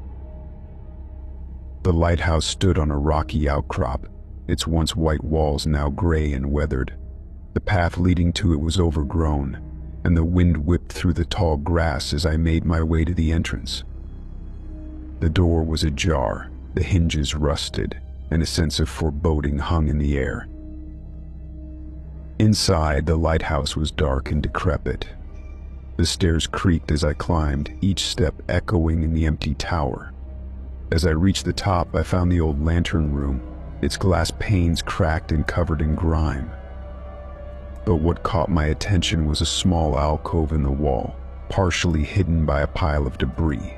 [SPEAKER 1] The lighthouse stood on a rocky outcrop, its once white walls now gray and weathered. The path leading to it was overgrown, and the wind whipped through the tall grass as I made my way to the entrance. The door was ajar, the hinges rusted, and a sense of foreboding hung in the air. Inside, the lighthouse was dark and decrepit. The stairs creaked as I climbed, each step echoing in the empty tower. As I reached the top, I found the old lantern room, its glass panes cracked and covered in grime. But what caught my attention was a small alcove in the wall, partially hidden by a pile of debris.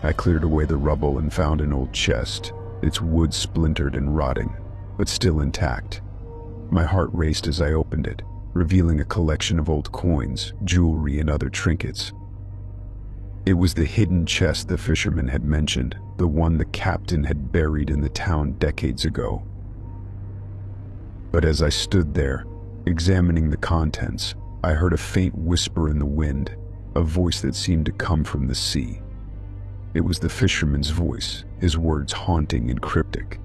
[SPEAKER 1] I cleared away the rubble and found an old chest, its wood splintered and rotting, but still intact. My heart raced as I opened it, revealing a collection of old coins, jewelry, and other trinkets. It was the hidden chest the fisherman had mentioned, the one the captain had buried in the town decades ago. But as I stood there, examining the contents, I heard a faint whisper in the wind, a voice that seemed to come from the sea. It was the fisherman's voice, his words haunting and cryptic.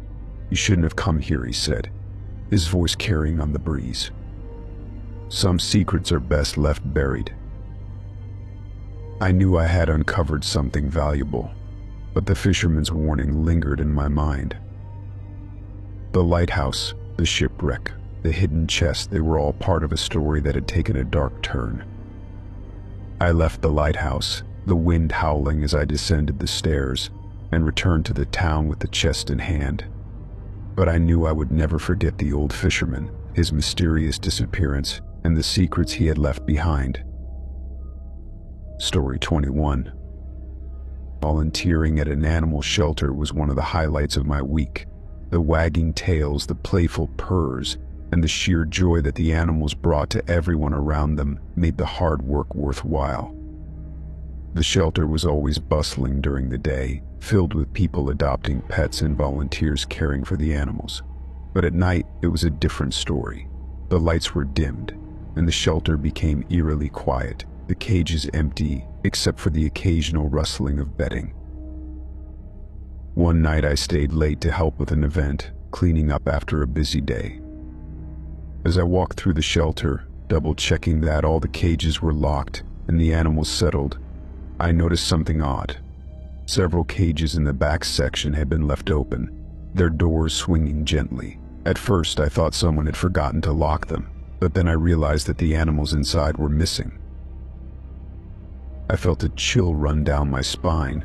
[SPEAKER 1] "You shouldn't have come here," he said, his voice carrying on the breeze. "Some secrets are best left buried." I knew I had uncovered something valuable, but the fisherman's warning lingered in my mind. The lighthouse, the shipwreck, the hidden chest, they were all part of a story that had taken a dark turn. I left the lighthouse, the wind howling as I descended the stairs, and returned to the town with the chest in hand. But I knew I would never forget the old fisherman, his mysterious disappearance, and the secrets he had left behind. Story 21. Volunteering at an animal shelter was one of the highlights of my week. The wagging tails, the playful purrs, and the sheer joy that the animals brought to everyone around them made the hard work worthwhile. The shelter was always bustling during the day, filled with people adopting pets and volunteers caring for the animals. But at night, it was a different story. The lights were dimmed, and the shelter became eerily quiet, the cages empty except for the occasional rustling of bedding. One night I stayed late to help with an event, cleaning up after a busy day. As I walked through the shelter, double-checking that all the cages were locked and the animals settled, I noticed something odd. Several cages in the back section had been left open, their doors swinging gently. At first I thought someone had forgotten to lock them, but then I realized that the animals inside were missing. I felt a chill run down my spine.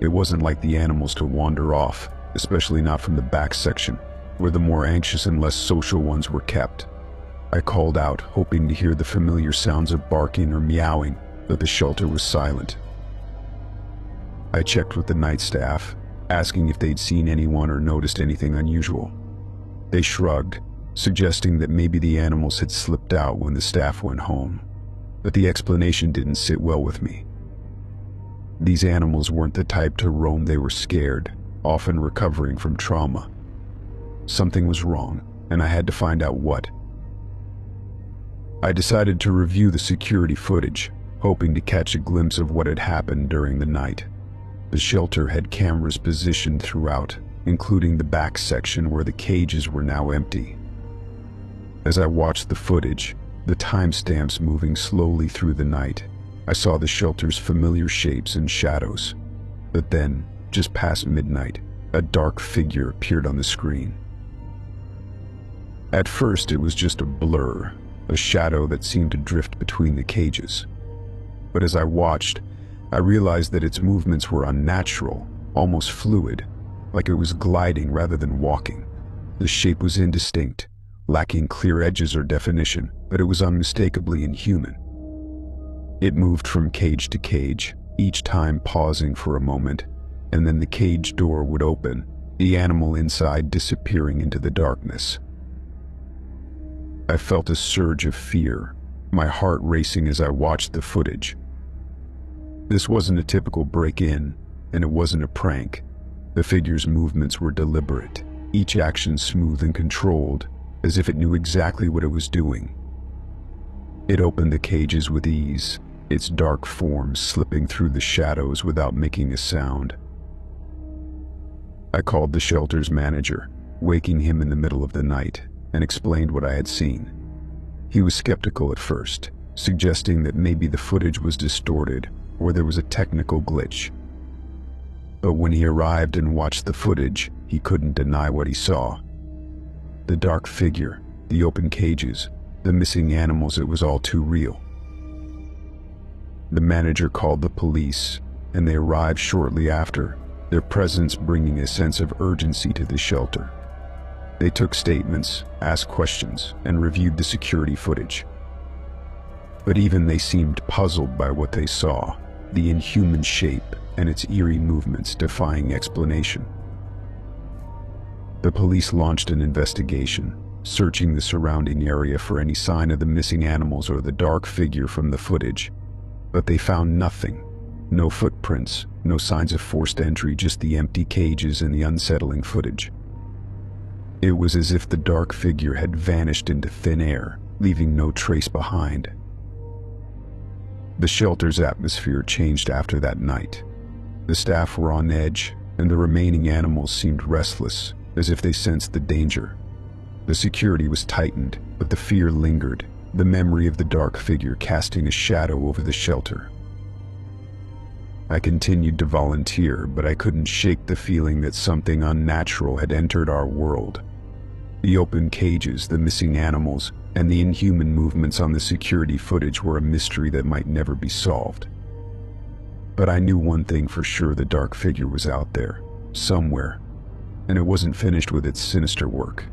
[SPEAKER 1] It wasn't like the animals to wander off, especially not from the back section, where the more anxious and less social ones were kept. I called out, hoping to hear the familiar sounds of barking or meowing, but the shelter was silent. I checked with the night staff, asking if they'd seen anyone or noticed anything unusual. They shrugged, suggesting that maybe the animals had slipped out when the staff went home. But the explanation didn't sit well with me. These animals weren't the type to roam, they were scared, often recovering from trauma. Something was wrong, and I had to find out what. I decided to review the security footage, hoping to catch a glimpse of what had happened during the night. The shelter had cameras positioned throughout, including the back section where the cages were now empty. As I watched the footage, the timestamps moving slowly through the night, I saw the shelter's familiar shapes and shadows. But then, just past midnight, a dark figure appeared on the screen. At first it was just a blur, a shadow that seemed to drift between the cages. But as I watched, I realized that its movements were unnatural, almost fluid, like it was gliding rather than walking. The shape was indistinct, lacking clear edges or definition, but it was unmistakably inhuman. It moved from cage to cage, each time pausing for a moment, and then the cage door would open, the animal inside disappearing into the darkness. I felt a surge of fear, my heart racing as I watched the footage. This wasn't a typical break-in, and it wasn't a prank. The figure's movements were deliberate, each action smooth and controlled, as if it knew exactly what it was doing. It opened the cages with ease, its dark form slipping through the shadows without making a sound. I called the shelter's manager, waking him in the middle of the night, and explained what I had seen. He was skeptical at first, suggesting that maybe the footage was distorted or there was a technical glitch. But when he arrived and watched the footage, he couldn't deny what he saw. The dark figure, the open cages, the missing animals, it was all too real. The manager called the police, and they arrived shortly after, their presence bringing a sense of urgency to the shelter. They took statements, asked questions, and reviewed the security footage. But even they seemed puzzled by what they saw, the inhuman shape and its eerie movements defying explanation. The police launched an investigation, searching the surrounding area for any sign of the missing animals or the dark figure from the footage. But they found nothing. No footprints, no signs of forced entry, just the empty cages and the unsettling footage. It was as if the dark figure had vanished into thin air, leaving no trace behind. The shelter's atmosphere changed after that night. The staff were on edge, and the remaining animals seemed restless, as if they sensed the danger. The security was tightened, but the fear lingered, the memory of the dark figure casting a shadow over the shelter. I continued to volunteer, but I couldn't shake the feeling that something unnatural had entered our world. The open cages, the missing animals, and the inhuman movements on the security footage were a mystery that might never be solved. But I knew one thing for sure: the dark figure was out there, somewhere, and it wasn't finished with its sinister work.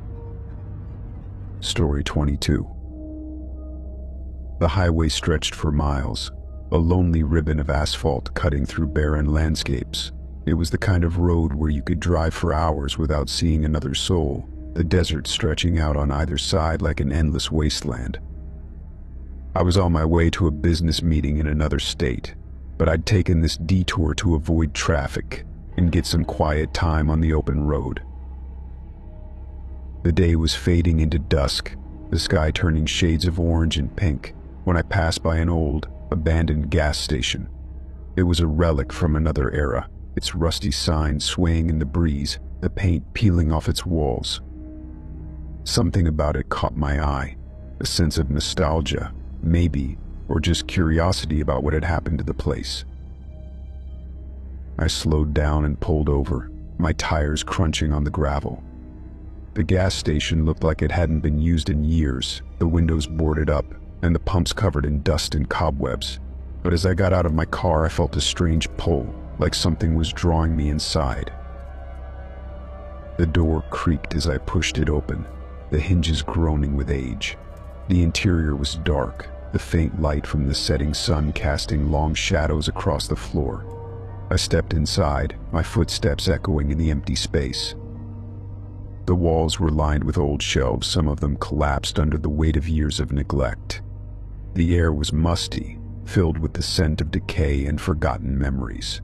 [SPEAKER 1] Story 22. The highway stretched for miles, a lonely ribbon of asphalt cutting through barren landscapes. It was the kind of road where you could drive for hours without seeing another soul, the desert stretching out on either side like an endless wasteland. I was on my way to a business meeting in another state, but I'd taken this detour to avoid traffic and get some quiet time on the open road. The day was fading into dusk, the sky turning shades of orange and pink, when I passed by an old, abandoned gas station. It was a relic from another era, its rusty sign swaying in the breeze, the paint peeling off its walls. Something about it caught my eye, a sense of nostalgia, maybe, or just curiosity about what had happened to the place. I slowed down and pulled over, my tires crunching on the gravel. The gas station looked like it hadn't been used in years, the windows boarded up, and the pumps covered in dust and cobwebs. But as I got out of my car, I felt a strange pull, like something was drawing me inside. The door creaked as I pushed it open, the hinges groaning with age. The interior was dark, the faint light from the setting sun casting long shadows across the floor. I stepped inside, my footsteps echoing in the empty space. The walls were lined with old shelves, some of them collapsed under the weight of years of neglect. The air was musty, filled with the scent of decay and forgotten memories.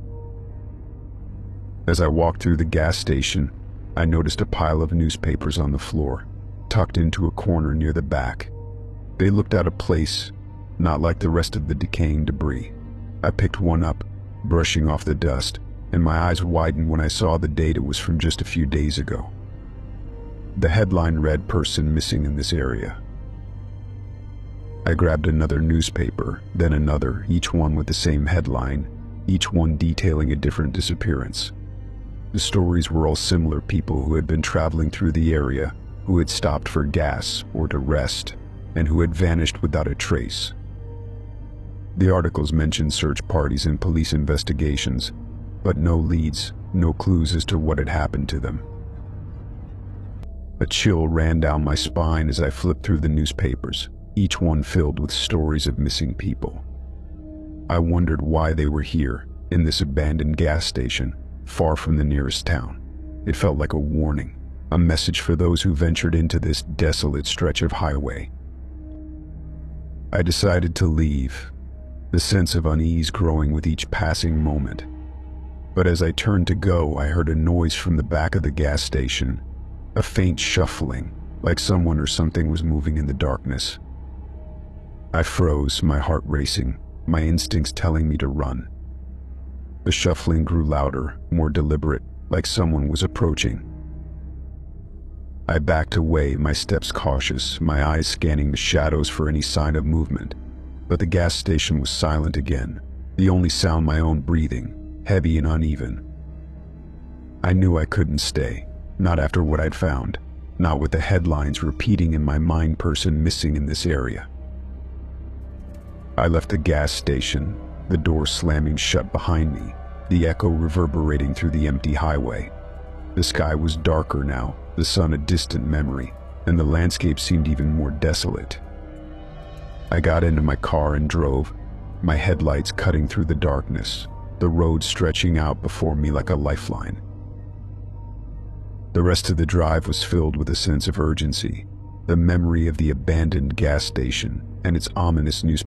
[SPEAKER 1] As I walked through the gas station, I noticed a pile of newspapers on the floor, tucked into a corner near the back. They looked out of place, not like the rest of the decaying debris. I picked one up, brushing off the dust, and my eyes widened when I saw the date. It was from just a few days ago. The headline read, "Person missing in this area." I grabbed another newspaper, then another, each one with the same headline, each one detailing a different disappearance. The stories were all similar: people who had been traveling through the area, who had stopped for gas or to rest, and who had vanished without a trace. The articles mentioned search parties and police investigations, but no leads, no clues as to what had happened to them. A chill ran down my spine as I flipped through the newspapers, each one filled with stories of missing people. I wondered why they were here, in this abandoned gas station, far from the nearest town. It felt like a warning, a message for those who ventured into this desolate stretch of highway. I decided to leave, the sense of unease growing with each passing moment. But as I turned to go, I heard a noise from the back of the gas station, A faint shuffling, like someone or something was moving in the darkness. I froze, my heart racing, my instincts telling me to run. The shuffling grew louder, more deliberate, like someone was approaching. I backed away, my steps cautious, my eyes scanning the shadows for any sign of movement. But the gas station was silent again, the only sound my own breathing, heavy and uneven. I knew I couldn't stay, not after what I'd found, not with the headlines repeating in my mind, person missing in this area. I left the gas station, the door slamming shut behind me, the echo reverberating through the empty highway. The sky was darker now, the sun a distant memory, and the landscape seemed even more desolate. I got into my car and drove, my headlights cutting through the darkness, the road stretching out before me like a lifeline. The rest of the drive was filled with a sense of urgency, the memory of the abandoned gas station and its ominous news